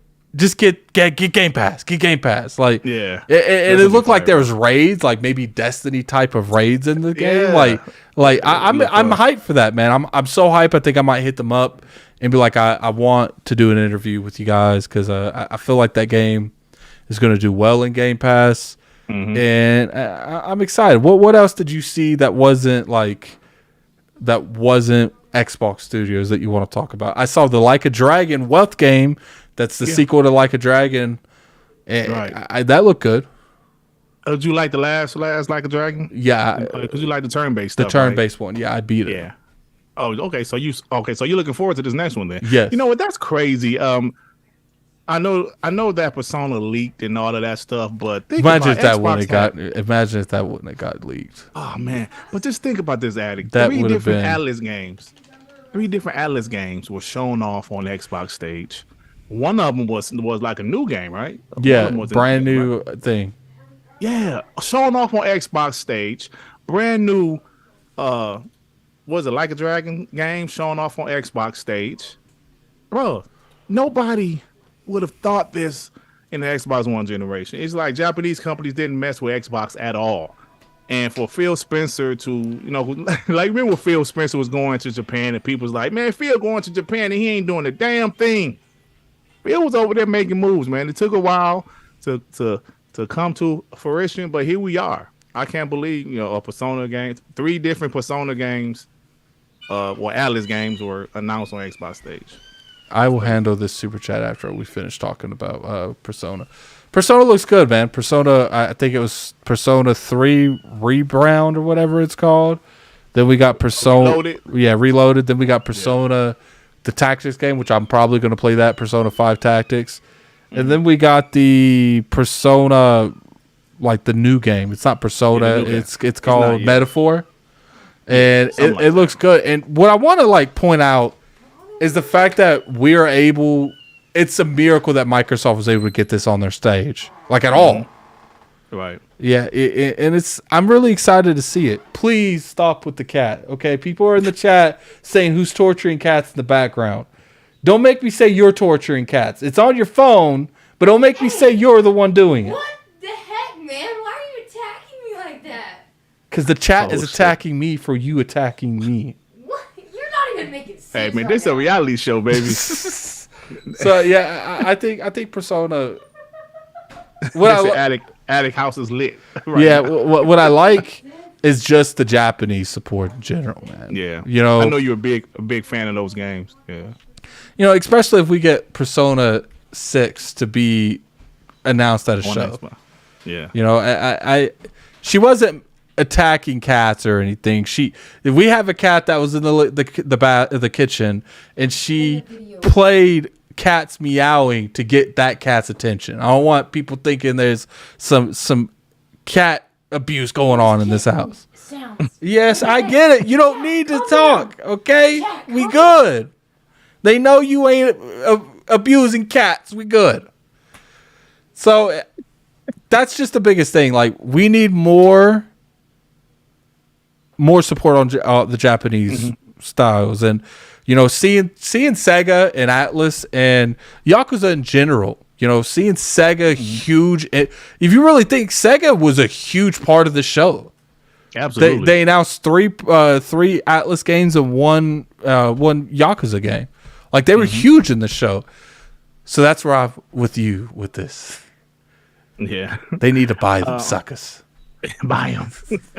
Game Pass, get Game Pass. Like, Yeah. and it looked like there was raids, like maybe Destiny type of raids in the game. Yeah. Like I'm hyped for that, man. I'm so hyped. I think I might hit them up and be like, I want to do an interview with you guys because I feel like that game is going to do well in Game Pass, and I'm excited. What else did you see that wasn't Xbox Studios that you want to talk about? I saw the Like a Dragon Wealth game. That's the sequel to Like a Dragon. And Right. that looked good. Did you like the last Like a Dragon? Yeah. Because you like the turn-based The stuff. turn-based one. Yeah, I beat it. Yeah. Oh, okay. So you're looking forward to this next one then? Yes. You know what? That's crazy. I know that Persona leaked and all of that stuff, but think Imagine about if that Xbox wouldn't have got leaked. Oh man! But just think about this, Addict. That Three would have different been- Atlas games. 3 different Atlas games were shown off on the Xbox stage. One of them was like a new game, right? One of Yeah, them was a brand game, new right? thing. Yeah, shown off on Xbox stage. Brand new. Was it Like a Dragon game shown off on Xbox stage? Bro, nobody would have thought this in the Xbox One generation. It's like Japanese companies didn't mess with Xbox at all. And for Phil Spencer to, like remember when Phil Spencer was going to Japan and people was like, man, Phil going to Japan and he ain't doing a damn thing. Phil was over there making moves, man. It took a while to come to fruition, but here we are. I can't believe, a Persona game, 3 different Persona games, or Atlas games were announced on Xbox stage. I will handle this super chat after we finish talking about Persona. Persona looks good, man. Persona, I think it was Persona 3 Rebound or whatever it's called. Then we got Persona. Reloaded. Yeah, Reloaded. Then we got Persona, the Tactics game, which I'm probably going to play that, Persona 5 Tactics. And then we got the Persona, like the new game. It's not Persona. It's called Metaphor. And it looks good. And what I want to point out is the fact that we're able. It's a miracle that Microsoft was able to get this on their stage, at all. Right. Yeah, and I'm really excited to see it. Please stop with the cat, okay? People are in the chat saying who's torturing cats in the background. Don't make me say you're torturing cats. It's on your phone, but don't make me say you're the one doing it. What the heck, man? Why are you attacking me like that? Because the chat is attacking me for you attacking me. What? You're not even making sense. Hey man, right this now. a reality show, baby. So yeah, I think Persona. Attic house is lit. Right Yeah, now. what I like is just the Japanese support in general, man. Yeah. You know, I know you're a big fan of those games. Yeah. especially if we get Persona 6 to be announced at a show. Xbox. Yeah. She wasn't attacking cats or anything. We have a cat that was in the kitchen, and she played cats meowing to get that cat's attention. I don't want people thinking there's some cat abuse going on in this house. Yes, I get it. You don't need to talk, okay? We good. They know you ain't abusing cats. We good. So that's just the biggest thing. Like, we need more support on the Japanese styles, and seeing Sega and Atlas and Yakuza in general. Seeing Sega huge. If you really think, Sega was a huge part of the show. Absolutely. They announced three Atlas games and one Yakuza game. Like, they were huge in the show. So that's where I'm with you with this. Yeah. They need to buy them suckers. Buy them.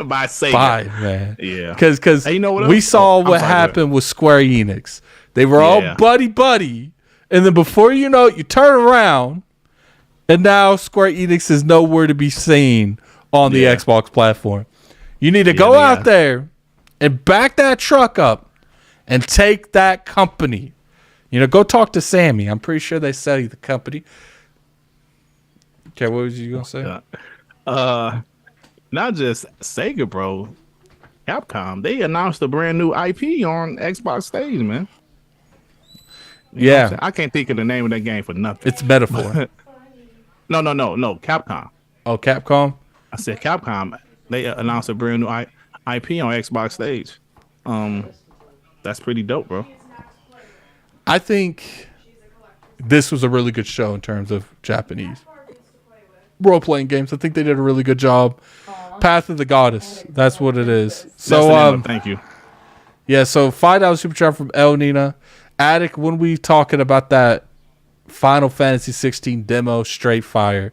Buy Sega. Buy, man. Yeah. Because Hey, you know what we else? saw I'm what sorry, happened with Square Enix. They were all Yeah. buddy, and then before you know it, you turn around, and now Square Enix is nowhere to be seen on the Xbox platform. You need to go out there and back that truck up and take that company. Go talk to Sammy. I'm pretty sure they sell you the company. Okay, what was you gonna say? Not just Sega, bro. Capcom. They announced a brand new IP on Xbox stage, man. You know what I'm saying? I can't think of the name of that game for nothing. It's metaphor. No. Capcom. Oh, Capcom? I said Capcom. They announced a brand new IP on Xbox stage. That's pretty dope, bro. I think this was a really good show in terms of Japanese role-playing games. I think they did a really good job. Path of the Goddess. That's what it is. So, thank you. Yeah, so $5 super chat from El Nina. Addict, when we talking about that Final Fantasy 16 demo, straight fire.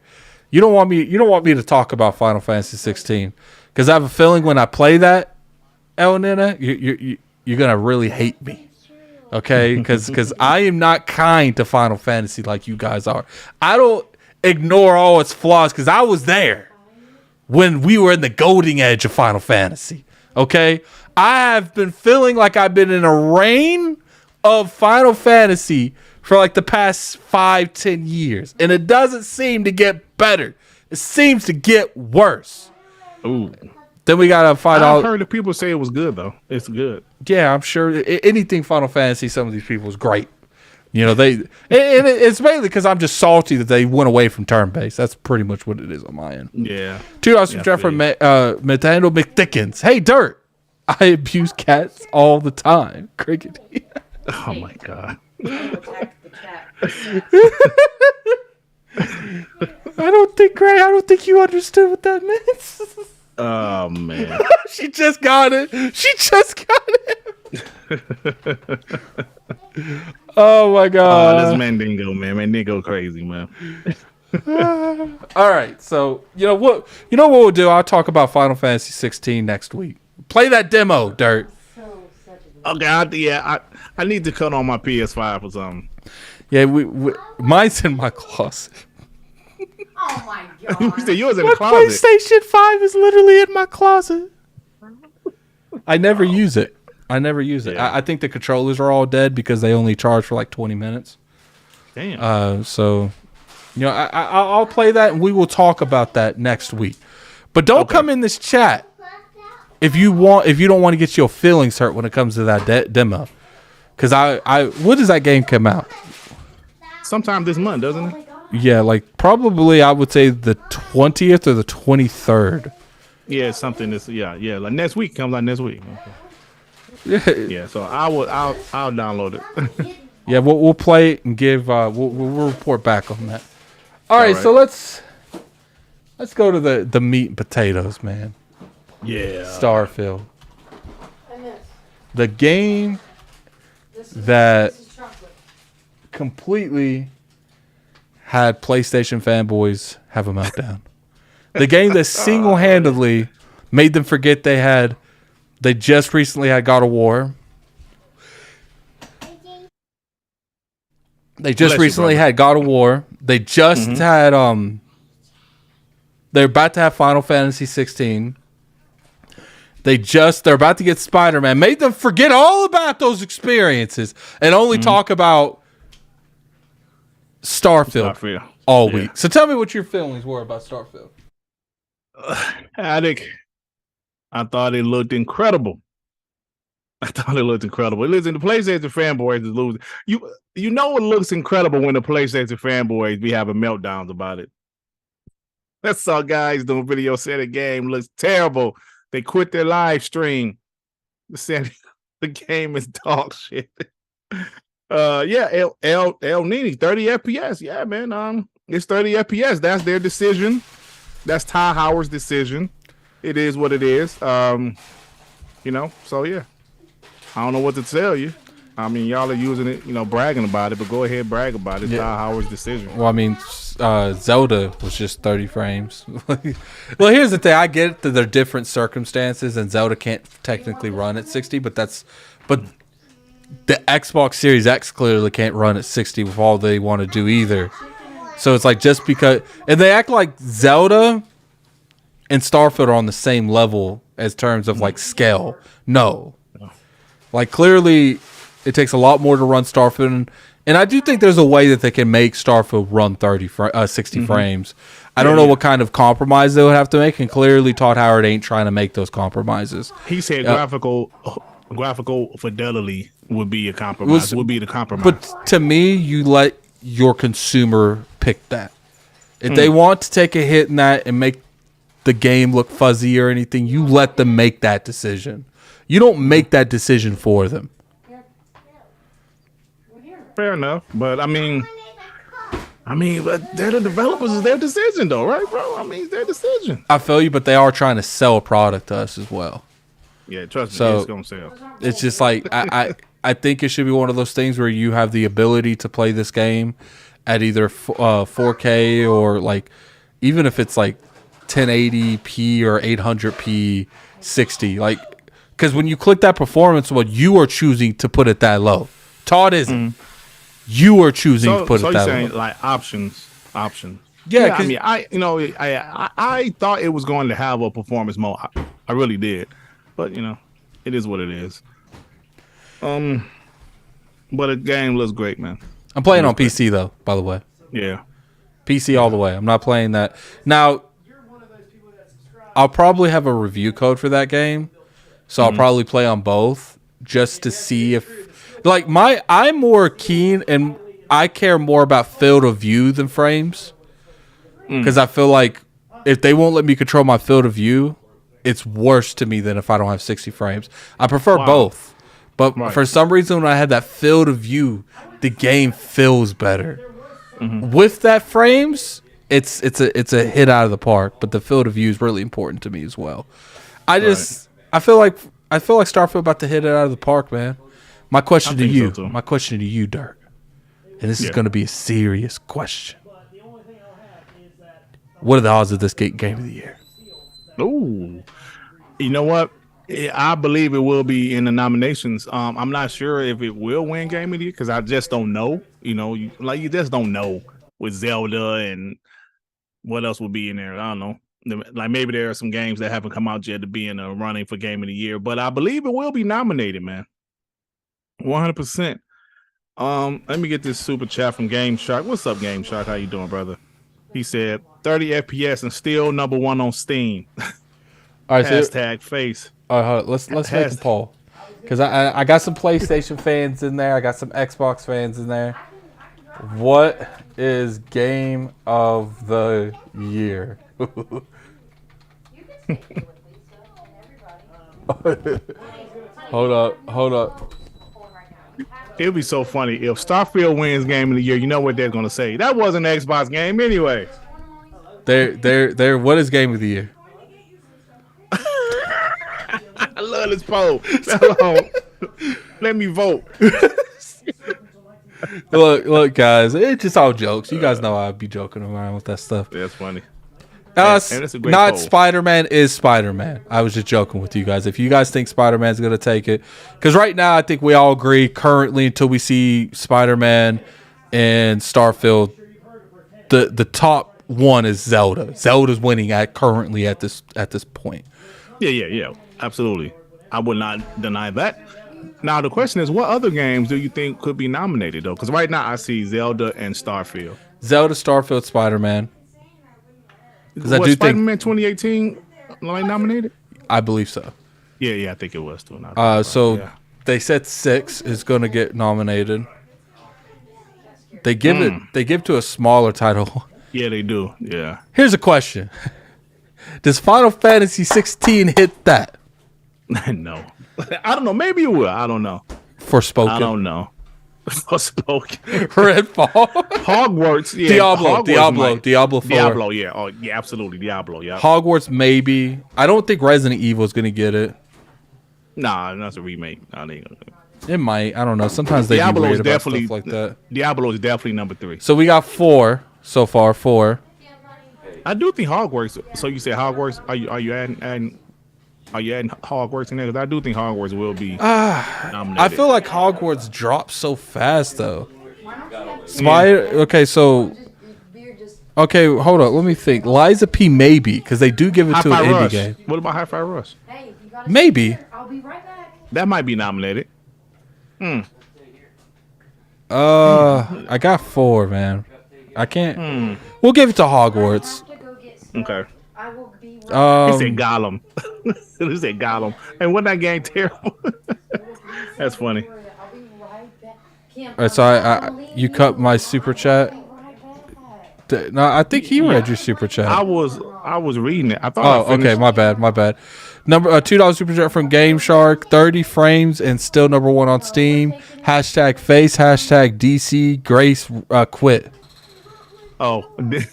You don't want me to talk about Final Fantasy 16 because I have a feeling when I play that, El Nina, you're gonna really hate me. Okay, because I am not kind to Final Fantasy like you guys are. I don't ignore all its flaws because I was there when we were in the golden edge of Final Fantasy. Okay, I have been feeling like I've been in a reign of Final Fantasy for like the past 5-10 years, and it doesn't seem to get better. It seems to get worse. Ooh. Then we got a $5. I've heard the people say it was good though. It's good. Yeah, I'm sure anything Final Fantasy, some of these people is great. It's mainly because I'm just salty that they went away from turn-based. That's pretty much what it is on my end. Yeah. $2 from Jeff from Nathaniel McDickens. Hey, Dirt. I abuse cats all the time. Cricket. Oh my god. I don't think you understood what that meant. Oh man. She just got it. Oh my god. This Mandingo, man. Mandingo crazy, man. All right. So, what we'll do? I'll talk about Final Fantasy 16 next week. Play that demo, Dirt. Okay, I need to cut on my PS5 or something. Yeah, mine's in my closet. Oh my You god. said yours in My the closet. PlayStation 5 is literally in my closet. I never use it. Yeah. I think the controllers are all dead because they only charge for like 20 minutes. Damn. So, I'll play that and we will talk about that next week. But don't come in this chat if you don't want to get your feelings hurt when it comes to that demo. Because when does that game come out? Sometime this month, doesn't it? Yeah, like probably I would say the 20th or the 23rd. Yeah, something that's like next week comes out next week. Okay. Yeah, so I'll download it. Yeah, we'll play it and give we'll report back on that. All right, so let's go to the meat and potatoes, man. Yeah. Starfield. The game that completely had PlayStation fanboys have a meltdown. The game that single-handedly made them forget they just recently had God of War. They just Bless you, recently brother. had God of War. They just had they're about to have Final Fantasy 16. They're about to get Spider-Man. Made them forget all about those experiences and only talk about Starfield all week. So tell me what your feelings were about Starfield. Addict, I thought it looked incredible. Listen, the PlayStation fanboys is losing. You know it looks incredible when the PlayStation fanboys be having meltdowns about it. That's all guys doing videos saying the game looks terrible. They quit their live stream. Saying the game is dog shit. El Nini, 30 FPS. Yeah, man. It's 30 FPS. That's their decision. That's Ty Howard's decision. It is what it is. So yeah. I don't know what to tell you. I mean, y'all are using it, bragging about it, but go ahead, brag about it. It's Ty Howard's decision. Well, I mean, Zelda was just 30 frames. Well, here's the thing. I get that there are different circumstances, and Zelda can't technically run at 60, but the Xbox Series X clearly can't run at 60 with all they want to do either. So it's like just because... And they act like Zelda and Starfield are on the same level as terms of, like, scale. No. Like, clearly... It takes a lot more to run Starfield, and I do think there's a way that they can make Starfield run 60 frames. I don't know what kind of compromise they would have to make, and clearly Todd Howard ain't trying to make those compromises. He said graphical fidelity would be a compromise. Would be the compromise. But to me, you let your consumer pick that. If they want to take a hit in that and make the game look fuzzy or anything, you let them make that decision. You don't make that decision for them. Fair enough, but I mean, but they're the developers. It's their decision, though, right, bro? I mean, it's their decision. I feel you, but they are trying to sell a product to us as well. Yeah, trust me, So it's gonna sell. It's just like I think it should be one of those things where you have the ability to play this game at either 4K or like even if it's like 1080p or 800p 60, like because when you click that performance mode, you are choosing to put it that low. Todd isn't. You are choosing to put it that you're saying low. like options. Yeah, I mean, I thought it was going to have a performance mode. I really did, but it is what it is. But the game looks great, man. I'm playing on PC though, by the way. Yeah, PC all the way. I'm not playing that now. I'll probably have a review code for that game, so I'll probably play on both just to see if. Like I'm more keen and I care more about field of view than frames because I feel like if they won't let me control my field of view, it's worse to me than if I don't have 60 frames. I prefer both, but for some reason when I have that field of view, the game feels better. With that frames, it's a hit out of the park. But the field of view is really important to me as well. I feel like Starfield about to hit it out of the park, man. My question to you, Dirk, and this is going to be a serious question. What are the odds of this game of the year? Ooh, you know what? I believe it will be in the nominations. I'm not sure if it will win game of the year because I just don't know. You just don't know with Zelda and what else will be in there. I don't know. Like maybe there are some games that haven't come out yet to be in the running for game of the year, but I believe it will be nominated, man. 100%. Let me get this super chat from Game Shark. What's up, Game Shark? How you doing, brother? He said 30 FPS and still number one on Steam. All right, hashtag face. All right, let's make a poll because I got some PlayStation fans in there. I got some Xbox fans in there. What is game of the year? Hold up. It'll be so funny if Starfield wins game of the year. You know what they're gonna say? That wasn't an Xbox game anyway. They're what is game of the year? I love this poll. Let me vote. Look, guys, it's just all jokes. You guys know I'd be joking around with that stuff. That's funny. Not poll. Spider-Man is Spider-Man. I was just joking with you guys. If you guys think Spider-Man's going to take it, because right now I think we all agree currently until we see Spider-Man and Starfield. The top one is Zelda. Zelda's winning currently at this point. Yeah. Absolutely. I would not deny that. Now the question is, what other games do you think could be nominated though? Because right now I see Zelda and Starfield. Zelda, Starfield, Spider-Man. Because I do Spider-Man 2018 like nominated? I believe so. Yeah, I think it was too. They said 6 is going to get nominated. They give it to a smaller title. Yeah, they do. Yeah. Here's a question: does Final Fantasy 16 hit that? No, I don't know. Maybe it will. I don't know. Forspoken. I don't know. Forspoken. Redfall. Hogwarts. Yeah. Diablo 4. Diablo. Yeah. Oh, yeah. Absolutely. Diablo. Yeah. Hogwarts maybe. I don't think Resident Evil is going to get it. Nah, that's a remake. Nah, they ain't gonna do it. It might. I don't know. Sometimes they Diablo be is weird about definitely stuff like that. Diablo is definitely number 3. So we got 4 so far. 4. I do think Hogwarts. So you say Hogwarts? Are you adding Hogwarts in there? 'Cause I do think Hogwarts will be nominated. I feel like Hogwarts drops so fast though. Okay, so okay, hold on. Let me think. Liza P maybe because they do give it to an Hi-Fi indie Rush. game. What about Hi-Fi Rush? Hey, you gotta Maybe. sit there. I'll be right back. That might be nominated. I got 4, man. I can't. We'll give it to Hogwarts. I have to go get some. Okay. I will be right He said Gollum. He said Gollum. And wasn't that game terrible? That's funny. back. I'll be right back. Kim, All right, so you cut my super chat. right back. No, I think he read your super chat. I was reading it. I thought. I Oh, okay. finished. My bad. Number $2 super chat from Game Shark. 30 frames and still number 1 on Steam. Hashtag face. Hashtag DC Grace quit. Oh, Okay,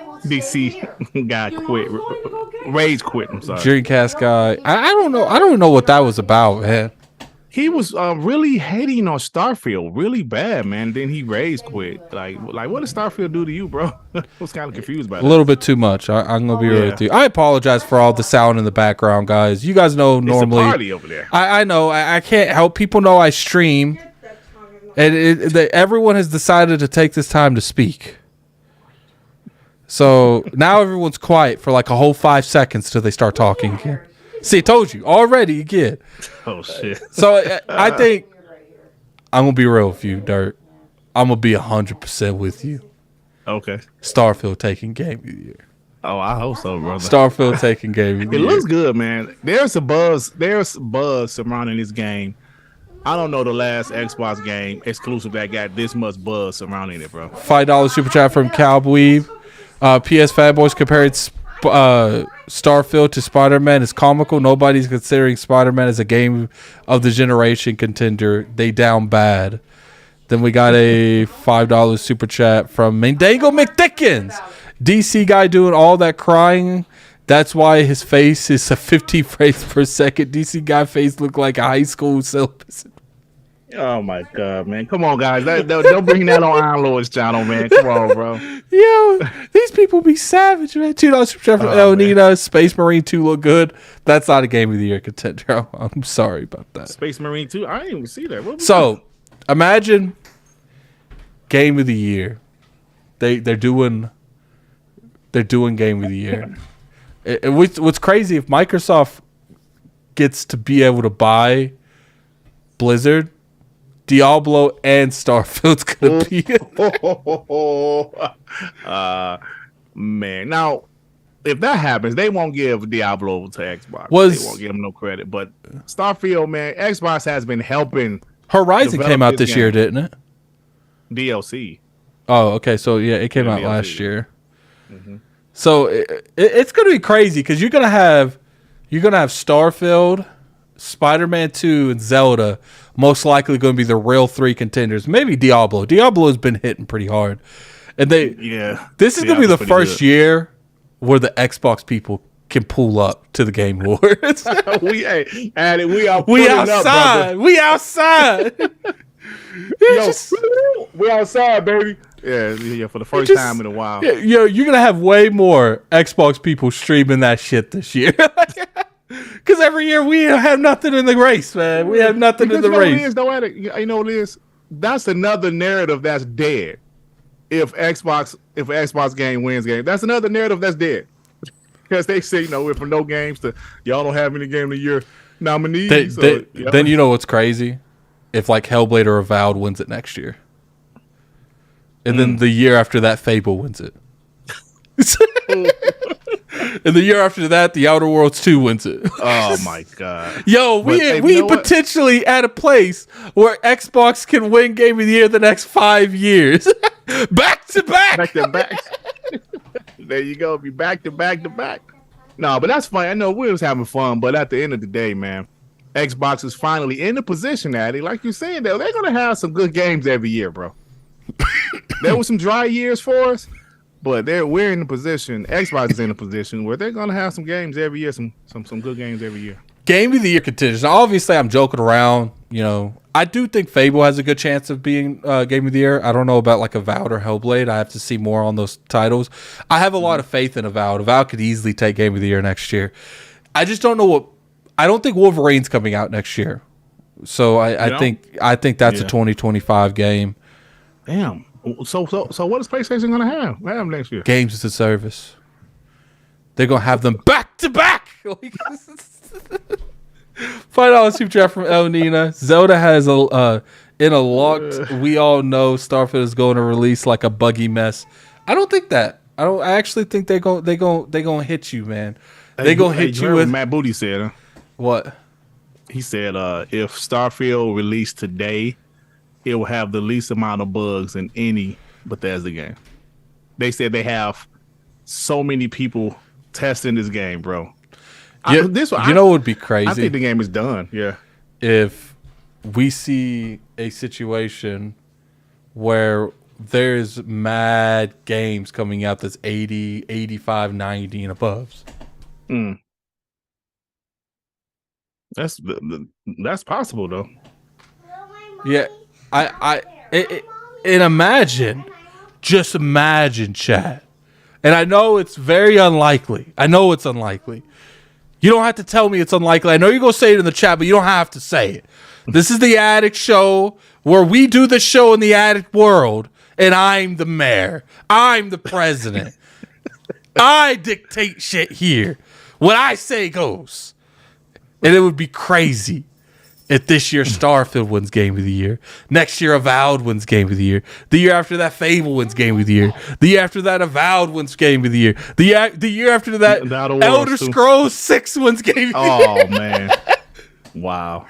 well, stay here. DC guy You know quit. I'm going to go get it. Rage quit. I'm sorry. Dreamcast guy. I don't know. I don't know what that was about, man. He was really hating on Starfield, really bad, man. Then he Rage quit. Like what did Starfield do to you, bro? I was kind of confused by A that. little bit too much. I'm gonna be real Yeah. with you. I apologize for all the sound in the background, guys. You guys know It's normally. a party over there. I know. I can't help. People know I stream, and everyone has decided to take this time to speak. So now everyone's quiet for like a whole 5 seconds till they start talking again. See, I told you already again. Oh shit. So I think I'm gonna be real with you, Dirt. I'm gonna be 100% with you. Okay. Starfield taking Game of the Year. Oh, I hope so, brother. Starfield taking Game of the It Year. looks good, man. There's a buzz. There's buzz surrounding this game. I don't know the last Xbox game exclusive that got this much buzz surrounding it, bro. $5 super chat from Cowboy. PS Fanboys compared Starfield to Spider-Man is comical. Nobody's considering Spider-Man as a game of the generation contender. They down bad. Then we got a $5 super chat from Mendango McDickens. DC guy doing all that crying. That's why his face is a 50 frames per second. DC guy face look like a high school syllabus. Oh my god, man! Come on, guys. Don't bring that on Iron Lord's channel, man. Come on, bro. Yo, these people be savage, man. $2 super chat from El Nina. Space Marine 2 look good. That's not a Game of the Year contender. I'm sorry about that. Space Marine 2. I didn't even see that. What was So, imagine Game of the Year. They're doing Game of the Year. What's crazy if Microsoft gets to be able to buy Blizzard, Diablo, and Starfield's gonna be man. Now, if that happens, they won't give Diablo to Xbox. They won't give them no credit. But Starfield, man, Xbox has been helping. Horizon develop came out this this year, game. didn't it? DLC. Oh, okay. So yeah, it came out DLC. last year. So it's gonna be crazy because you're gonna have Starfield, Spider-Man 2, and Zelda most likely going to be the real 3 contenders. Maybe Diablo. Diablo has been hitting pretty hard, and Yeah. this is going to be the Diablo's pretty first good. year where the Xbox people can pull up to the Game Awards. we are we pulling up, brother. outside. We outside. Yo, we outside, baby. Yeah, for the first just- time in a while. Yeah, you're gonna have way more Xbox people streaming that shit this year. Because every year we have nothing in the race, man. We have nothing in Because the you know what it race. is, though, Addict? You know what it is? That's another narrative that's dead. if Xbox game wins game. That's another narrative that's dead. Because they say, we're from no games to y'all don't have any game of the year nominees. Then you know what's crazy? If like Hellblade or Avowed wins it next year. And then the year after that, Fable wins it. And the year after that, The Outer Worlds 2 wins it. Oh my god! Yo, we potentially at a place where Xbox can win Game of the Year the next 5 years, back to back. Back to back. There you go. Be back to back to back. No, but that's fine. I know we was having fun, but at the end of the day, man, Xbox is finally in the position, Addy. Like you're saying, they're gonna have some good games every year, bro. There were some dry years for us. But we're in the position. Xbox is in a position where they're gonna have some games every year, some good games every year. Game of the Year contenders. Now, obviously, I'm joking around. I do think Fable has a good chance of being Game of the Year. I don't know about like Avowed or Hellblade. I have to see more on those titles. I have a lot of faith in Avowed. Avowed could easily take Game of the Year next year. I just don't know I don't think Wolverine's coming out next year. So I think that's a 2025 game. Damn. So what is PlayStation gonna have next year? Games as a service. They're gonna have them back to back. $5 super chat from El Nina. Zelda has in a locked. We all know Starfield is going to release like a buggy mess. I don't think that. I actually think they gonna hit you, man. They gonna hit you with Matt Booty said. Huh? What? He said if Starfield released today, it will have the least amount of bugs in any Bethesda game. They said they have so many people testing this game, bro. Yeah, what would be crazy? I think the game is done. Yeah. If we see a situation where there's mad games coming out that's 80, 85, 90 and above. That's possible though. Yeah. And just imagine, Chad. And I know it's very unlikely. You don't have to tell me it's unlikely. I know you're going to say it in the chat, but you don't have to say it. This is the Addict Show where we do the show in the Addict world, and I'm the mayor. I'm the president. I dictate shit here. What I say goes. And it would be crazy if this year Starfield wins Game of the Year. Next year Avowed wins Game of the Year. The year after that Fable wins Game of the Year. The year after that Avowed wins Game of the Year. The year after that Elder Scrolls 6 wins Game of the Year. Oh man. Wow.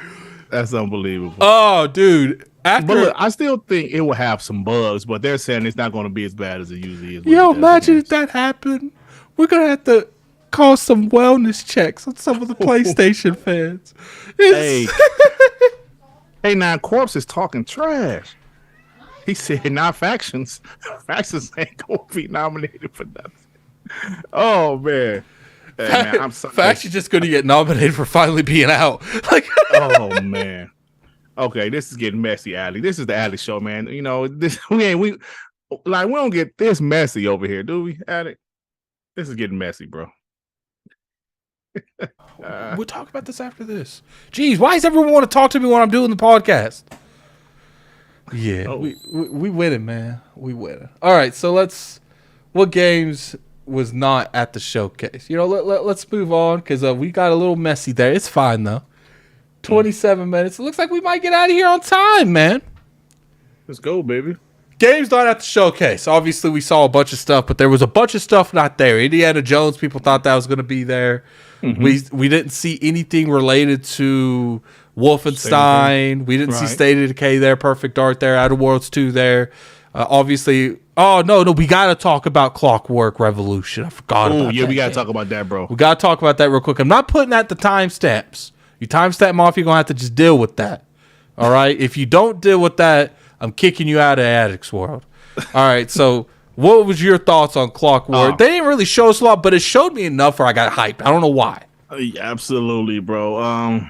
That's unbelievable. Oh dude. But look, I still think it will have some bugs, but they're saying it's not going to be as bad as it usually is. Yo, imagine if that happened. We're going to have to call some wellness checks on some of the PlayStation fans. Hey, now Corpse is talking trash. He said, "Not factions. Factions ain't gonna be nominated for nothing." Oh man, hey, man, I'm sorry. Factions just gonna get nominated for finally being out. Oh man. Okay, this is getting messy, Ali. This is the Ali show, man. This we don't get this messy over here, do we, Ali? This is getting messy, bro. We'll talk about this after this. Jeez, why does everyone want to talk to me when I'm doing the podcast? Yeah, we winning, man. We winning. All right, so what games was not at the showcase? Let's move on because we got a little messy there. It's fine though. 27 minutes. It looks like we might get out of here on time, man. Let's go, baby. Games not at the showcase. Obviously, we saw a bunch of stuff, but there was a bunch of stuff not there. Indiana Jones, people thought that was going to be there. Mm-hmm. We didn't see anything related to Wolfenstein. We didn't see State of Decay there, Perfect Dark there, Outer Worlds 2 there. Obviously, no, we got to talk about Clockwork Revolution. I forgot about that. Yeah, we got to talk about that, bro. We got to talk about that real quick. I'm not putting that the timestamps. You timestamp them off, you're going to have to just deal with that. All right? If you don't deal with that, I'm kicking you out of Addict's World. All right, so what was your thoughts on Clockwork? They didn't really show us a lot, but it showed me enough where I got hyped. I don't know why. Absolutely, bro.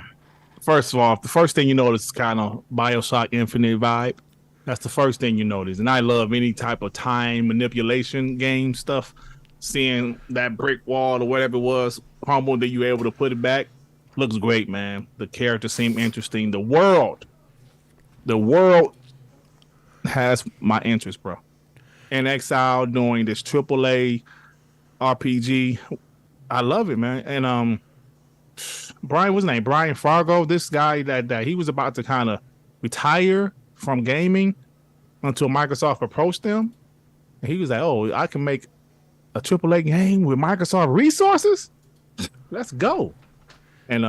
First of all, the first thing you notice is kind of BioShock Infinite vibe. That's the first thing you notice. And I love any type of time manipulation game stuff. Seeing that brick wall or whatever it was, crumble, that you were able to put it back. Looks great, man. The characters seem interesting. The world has my interest, bro. in Exile doing this AAA RPG. I love it, man. And Brian, what's his name? Brian Fargo. This guy that he was about to kind of retire from gaming until Microsoft approached him. And he was like, "Oh, I can make a AAA game with Microsoft resources. Let's go." And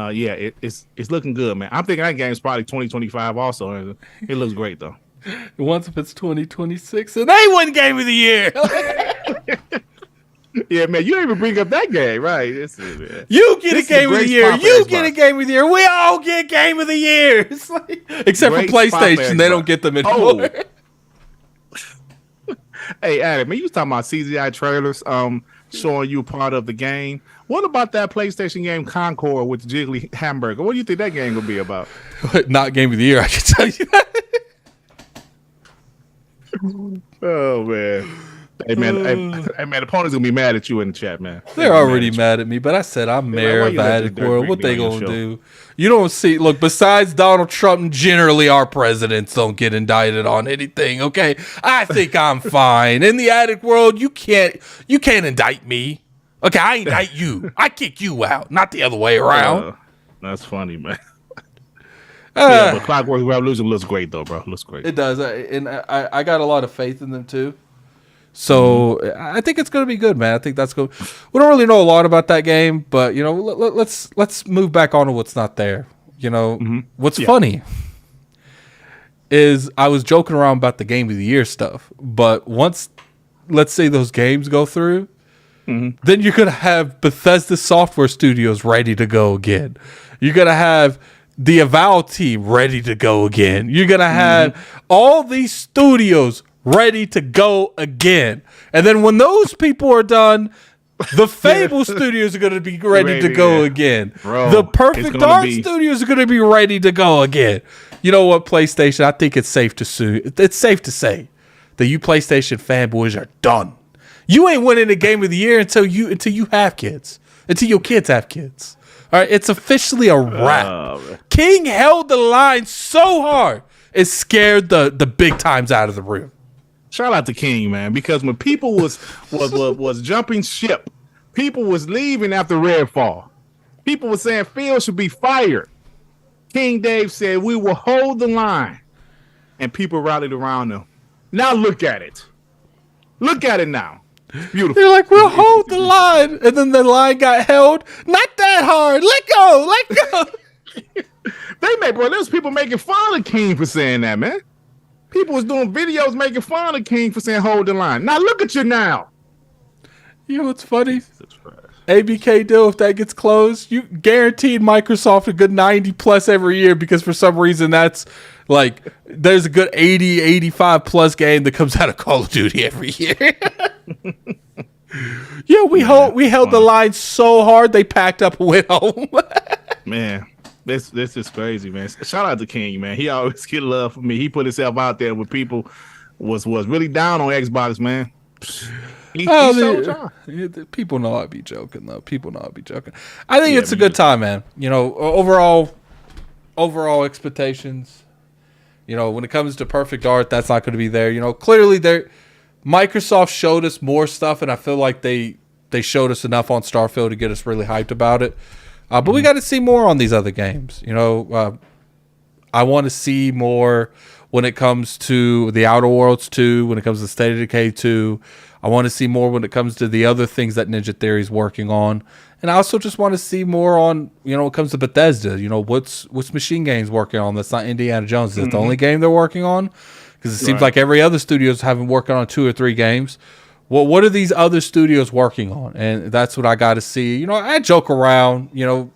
it's looking good, man. I'm thinking that game's probably 2025 also. It looks great though. Once if it's 2026 and they win Game of the Year. Yeah, man, you didn't even bring up that game, right? You get a Game of the Year. You get a Game of the Year. We all get Game of the Year. It's like, except for PlayStation, they don't get them anymore. Hey, Adam, man, you was talking about CGI trailers showing you part of the game. What about that PlayStation game Concord with Jiggly Hamburger? What do you think that game will be about? Not Game of the Year, I can tell you that. Oh, man. Hey man, opponents gonna be mad at you in the chat, man. They're already mad at me, but I said I'm mayor of Addict World. What they gonna do? You don't see. Look, besides Donald Trump, generally our presidents don't get indicted on anything. Okay, I think I'm fine. In the Addict World, you can't indict me. Okay, I indict you. I kick you out, not the other way around. That's funny, man. Yeah, but Clockwork Revolution looks great though, bro. Looks great. It does, and I got a lot of faith in them too. So I think it's going to be good, man. I think that's good. We don't really know a lot about that game, but you know, let's move back on to what's not there. You know, what's funny is I was joking around about the Game of the Year stuff, but once, let's say those games go through, then you're going to have Bethesda Software Studios ready to go again. You're going to have the Avowed team ready to go again. You're going to have all these studios ready to go again. And then when those people are done, the Fable studios are going to be ready to go again. Bro, the Perfect Dark studios are going to be ready to go again. You know what, PlayStation? I think it's safe to say that you PlayStation fanboys are done. You ain't winning the Game of the Year until you have kids. Until your kids have kids. All right, it's officially a wrap. King held the line so hard it scared the big times out of the room. Shout out to King, man, because when people was jumping ship, people was leaving after Redfall. People were saying Phil should be fired. King Dave said we will hold the line, and people rallied around him. Now look at it. Look at it now. It's beautiful. They're like, we'll hold the line, and then the line got held. Not that hard. Let go. There's people making fun of King for saying that, man. People was doing videos making fun of King for saying hold the line. Now look at you now. You know what's funny? ABK deal, if that gets closed, you guaranteed Microsoft a good 90 plus every year because for some reason that's like there's a good 80, 85 plus game that comes out of Call of Duty every year. Yeah, we held the line so hard they packed up and went home. Man. This is crazy, man. Shout out to King, man. He always get love for me. He put himself out there when people was really down on Xbox, man. People know I'd be joking, though. I think it's a good time, man. You know, overall expectations. You know, when it comes to Perfect Art, that's not going to be there. You know, clearly Microsoft showed us more stuff, and I feel like they showed us enough on Starfield to get us really hyped about it. But we got to see more on these other games. You know, I want to see more when it comes to the Outer Worlds 2, when it comes to State of Decay 2. I want to see more when it comes to the other things that Ninja Theory's working on. And I also just want to see more on, you know, when it comes to Bethesda. You know, what's Machine Games working on that's not Indiana Jones? Is it the only game they're working on? Because it seems like every other studio's having working on 2 or 3 games. Well, what are these other studios working on? And that's what I got to see. You know, I joke around. You know,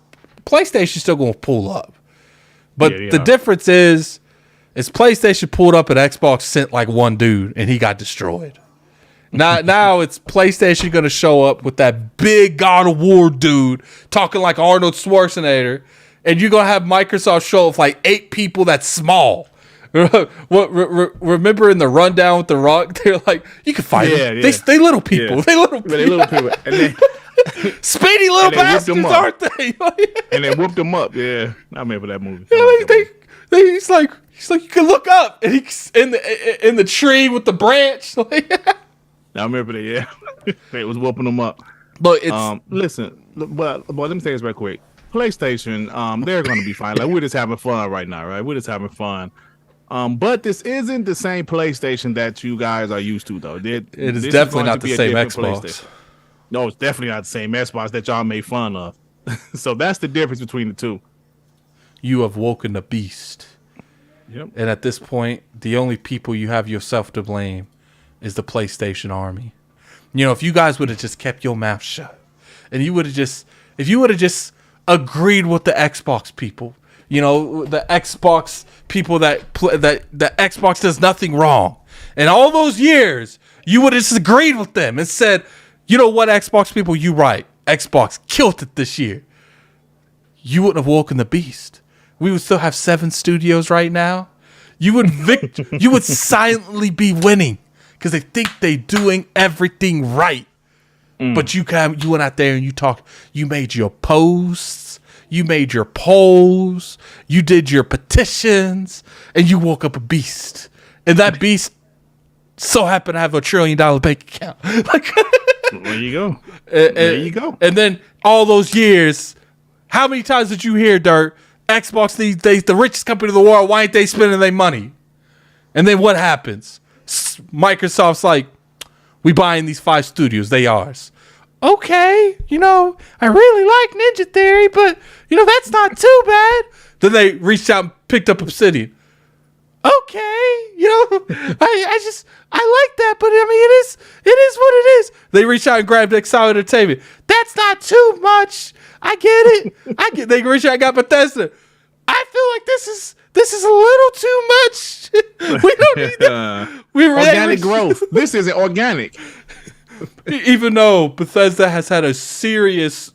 PlayStation's still going to pull up. But the difference is PlayStation pulled up and Xbox sent like one dude and he got destroyed. Now it's PlayStation going to show up with that big God of War dude talking like Arnold Schwarzenegger. And you're going to have Microsoft show up with like 8 people that's small. Remember in the rundown with the Rock, they're like, you can fight them. They little people. Yeah. They little people. And then, speedy little bastards, aren't they? And they whooped them up. Yeah, I remember that movie. He's like, you can look up, and he's in the tree with the branch. I remember that. Yeah, they was whooping them up. But it's Listen, but let me say this real quick. PlayStation, they're going to be fine. Like we're just having fun right now, right? We're just having fun. But this isn't the same PlayStation that you guys are used to, though. it is definitely not the same Xbox. No, it's definitely not the same Xbox that y'all made fun of. So that's the difference between the two. You have woken the beast. Yep. And at this point, the only people you have yourself to blame is the PlayStation army. You know, if you guys would have just kept your mouth shut, and you would have just agreed with the Xbox people, you know, the Xbox people that the Xbox does nothing wrong, and all those years you would have just agreed with them and said, you know what, Xbox people, you right, Xbox killed it this year. You wouldn't have woken the beast. We would still have 7 studios right now. You would you would silently be winning because they think they're doing everything right. But you went out there and you made your posts, you made your polls, you did your petitions, and you woke up a beast. And that beast so happened to have $1 trillion bank account. There you go. There you go. And then all those years, how many times did you hear, Dirt, Xbox these days, the richest company in the world, why ain't they spending their money? And then what happens? Microsoft's like, we buying these 5 studios, they ours. Okay, you know, I really like Ninja Theory, but, you know, that's not too bad. Then they reached out and picked up Obsidian. Okay, you know, I like that, but I mean, it is what it is. They reached out and grabbed Excel Entertainment. That's not too much. I get it. They reached out and got Bethesda. I feel like this is a little too much. We don't need that. Organic growth. This isn't organic. Even though Bethesda has had a serious,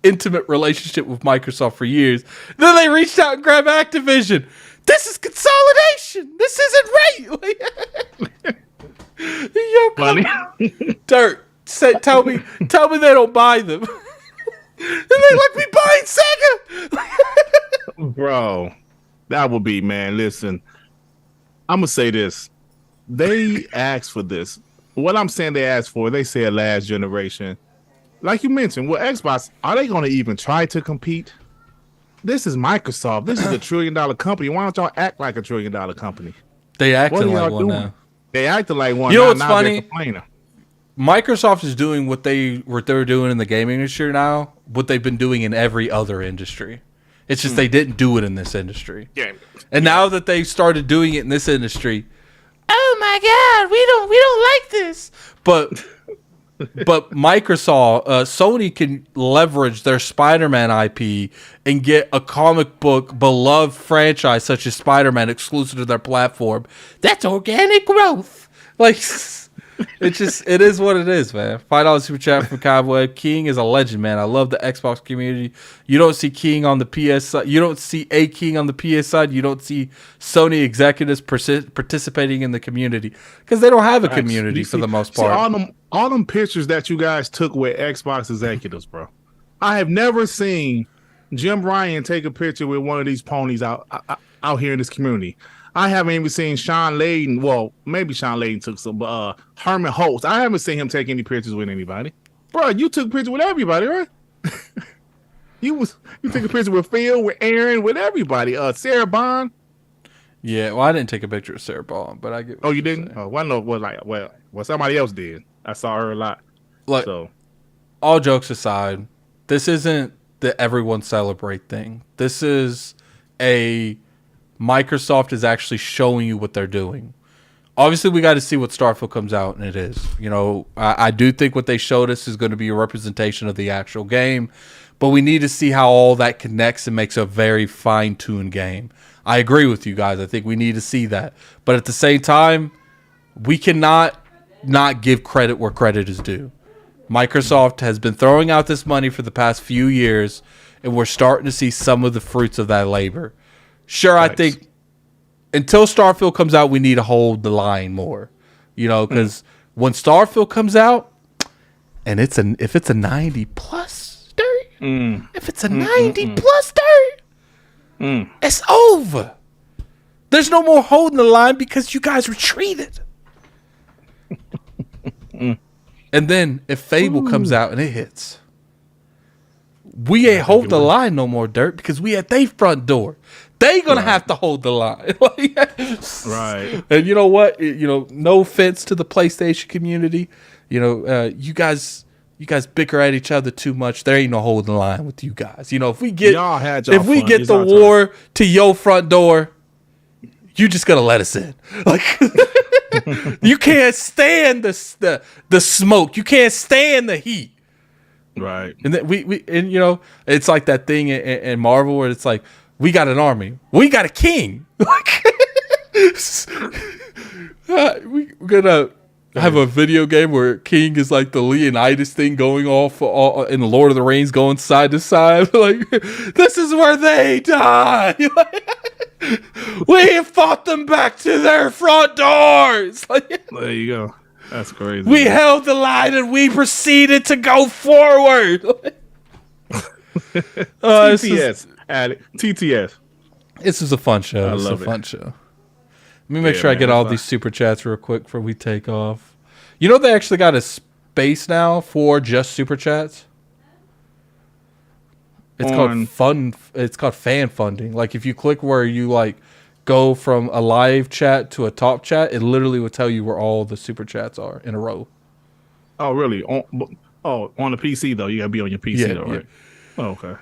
intimate relationship with Microsoft for years, then they reached out and grabbed Activision. This is consolidation. This isn't right. Yo, Funny. Dirt, tell me they don't buy them. And they like, we buying Sega. Bro, that would be, man. Listen, I'm gonna say this. They asked for this. What I'm saying they asked for, they said last generation. Like you mentioned, well, Xbox, are they gonna even try to compete? This is Microsoft. This is a $1 trillion company. Why don't y'all act like a $1 trillion company? They acting like one now. They acted like one. You know what's funny? Microsoft is doing what they're doing in the gaming industry now, what they've been doing in every other industry. It's just they didn't do it in this industry. Yeah. And now that they've started doing it in this industry, oh my God, we don't like this. But Microsoft, Sony can leverage their Spider-Man IP and get a comic book beloved franchise such as Spider-Man exclusive to their platform. That's organic growth. Like, it is what it is, man. $5 super chat from Cobweb. King is a legend, man. I love the Xbox community. You don't see King on the PS side. You don't see a King on the PS side. You don't see Sony executives participating in the community because they don't have a community for the most part. All them pictures that you guys took with Xbox executives, bro. I have never seen Jim Ryan take a picture with one of these ponies out here in this community. I haven't even seen Shaun Layden. Well, maybe Shaun Layden took some, but Herman Holtz. I haven't seen him take any pictures with anybody. Bro, you took pictures with everybody, right? you took a picture with Phil, with Aaron, with everybody. Sarah Bond. Yeah, well, I didn't take a picture of Sarah Bond, but I get. Oh, you didn't? Oh, well, I know. Well, somebody else did. I saw her a lot. Like, so, all jokes aside, this isn't the everyone celebrate thing. This is a Microsoft is actually showing you what they're doing. Obviously, we got to see what Starfield comes out, and it is. You know, I do think what they showed us is going to be a representation of the actual game, but we need to see how all that connects and makes a very fine-tuned game. I agree with you guys. I think we need to see that. But at the same time, we cannot not give credit where credit is due. Microsoft has been throwing out this money for the past few years, and we're starting to see some of the fruits of that labor. Sure, I think until Starfield comes out, we need to hold the line more. You know, because when Starfield comes out, and if it's a 90 plus 30, if it's a 90 plus 30, it's over. There's no more holding the line because you guys retreated. And then if Fable comes out and it hits, we ain't hold the line no more, Dirt, because we at they front door. They gonna have to hold the line. Right. And you know what? No offense to the PlayStation community. You guys bicker at each other too much. There ain't no holding the line with you guys. If we get Y'all had y'all fun. get It's the our war to your front door, you just gonna let us in. Like you can't stand the smoke. You can't stand the heat. Right. And then we it's like that thing in Marvel where it's like, we got an army, we got a king. We're gonna have a video game where King is like the Leonidas thing going off in the Lord of the Rings, going side to side. Like, this is where they die. We fought them back to their front doors. There you go. That's crazy. We held the line and we proceeded to go forward. TTS. TTS. This is a fun show. I It's love a it. fun show. Let me make sure I get all these super chats real quick before we take off. They actually got a space now for just super chats. It's called fun. It's called fan funding. Like if you click where you go from a live chat to a top chat, it literally will tell you where all the super chats are in a row. Oh, really? On the PC though. You gotta be on your PC though, right? Oh, okay.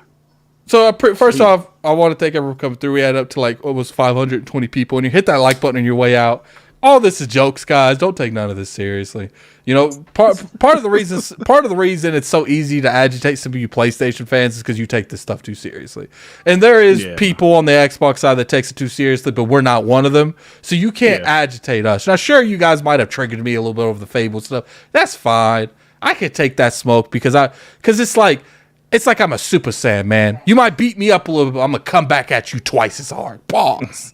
So first off, I want to thank everyone coming through. We had up to almost 520 people, and you hit that like button on your way out. All this is jokes, guys. Don't take none of this seriously. Part of the reason it's so easy to agitate some of you PlayStation fans is because you take this stuff too seriously. And there is people on the Xbox side that takes it too seriously, but we're not one of them. So you can't agitate us. Now, sure, you guys might have triggered me a little bit over the Fable stuff. That's fine. I can take that smoke because it's like I'm a Super Saiyan, man. You might beat me up a little bit, but I'm going to come back at you twice as hard. Pause.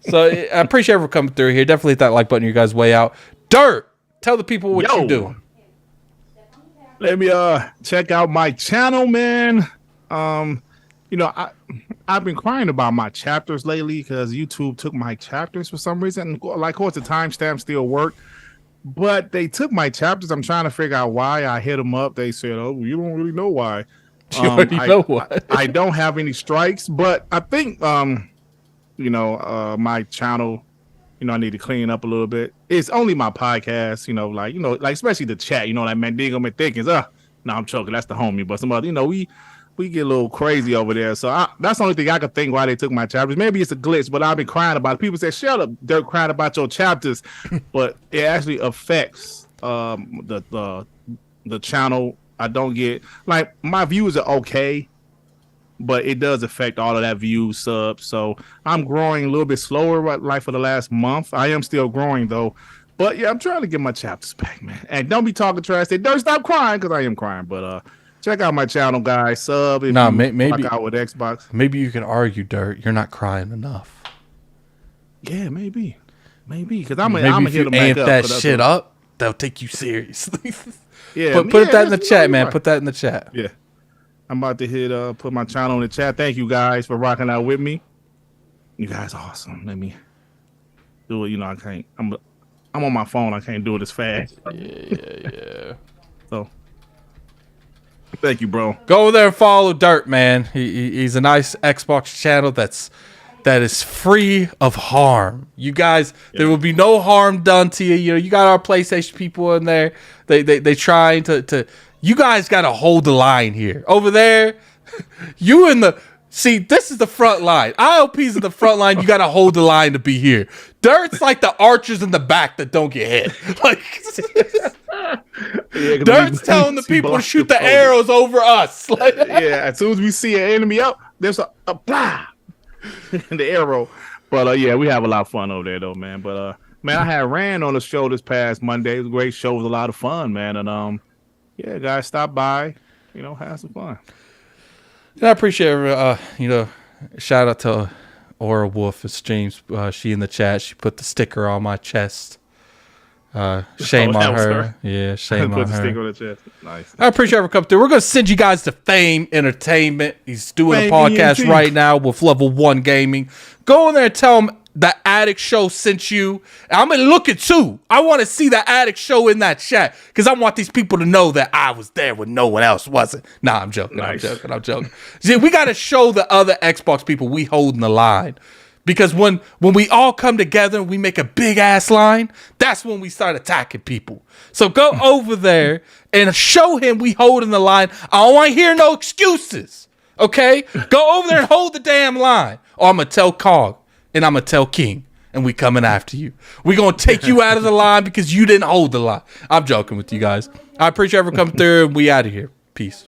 So I appreciate everyone coming through here. Definitely hit that like button. You guys way out. Dirt, tell the people what you're doing. Let me check out my channel, man. I've been crying about my chapters lately because YouTube took my chapters for some reason. Of course, the timestamp still work, but they took my chapters. I'm trying to figure out why. I hit them up. They said, "Oh, you don't really know why." You already know why. I don't have any strikes, but I think my channel, I need to clean up a little bit. It's only my podcast, especially the chat, like Mandingo McThickens. No, I'm choking. That's the homie. But some other, we get a little crazy over there. So that's the only thing I could think why they took my chapters. Maybe it's a glitch, but I've been crying about it. People say, shut up, they're crying about your chapters. But it actually affects the channel. I don't get, my views are okay, but it does affect all of that views, subs. So I'm growing a little bit slower, for the last month. I am still growing though. But yeah, I'm trying to get my chapters back, man. And don't be talking trash. They don't stop crying because I am crying. But check out my channel, guys. Sub if maybe out with Xbox. Maybe you can argue, Dirt. You're not crying enough. Yeah, maybe because I'm maybe gonna if hit you them back amp up. that shit up, they'll take you seriously. Yeah, put that in the chat, man. Put that in the chat. Yeah, I'm about to put my channel in the chat. Thank you guys for rocking out with me. You guys are awesome. Let me do it. I can't. I'm on my phone. I can't do it as fast. Yeah. So, thank you, bro. Go over there and follow Dirt, man. He's a nice Xbox channel that is free of harm. You guys, there will be no harm done to you. You got our PlayStation people in there. They trying to. You guys got to hold the line here. Over there, you in the. See, this is the front line. ILP's in the front line. You got to hold the line to be here. Dirt's like the archers in the back that don't get hit. Dirt's telling the people to shoot the arrows over us. As soon as we see an enemy up, there's a blah, the arrow. But we have a lot of fun over there though, man. But man, I had Rand on the show this past Monday. It was a great show. It was a lot of fun, man. And guys, stop by. Have some fun. I appreciate shout out to Aura Wolf. It's James. She in the chat. She put the sticker on my chest. Shame on her. Yeah, shame on her. Put the sticker on the chest. Nice. I appreciate everyone coming through. We're going to send you guys to Fame Entertainment. He's doing a podcast right now with Level 1 Gaming. Go in there and tell him the Addict Show sent you. I'm going to look it too. I want to see the Addict Show in that chat because I want these people to know that I was there when no one else wasn't. Nah, I'm joking. Nice. I'm joking. See, we got to show the other Xbox people we holding the line. Because when we all come together and we make a big ass line, that's when we start attacking people. So go over there and show him we holding the line. I don't want to hear no excuses. Okay? Go over there and hold the damn line. Or I'm going to tell Cog and I'm going to tell King and we coming after you. We're going to take you out of the line because you didn't hold the line. I'm joking with you guys. I appreciate you ever coming through and we out of here. Peace.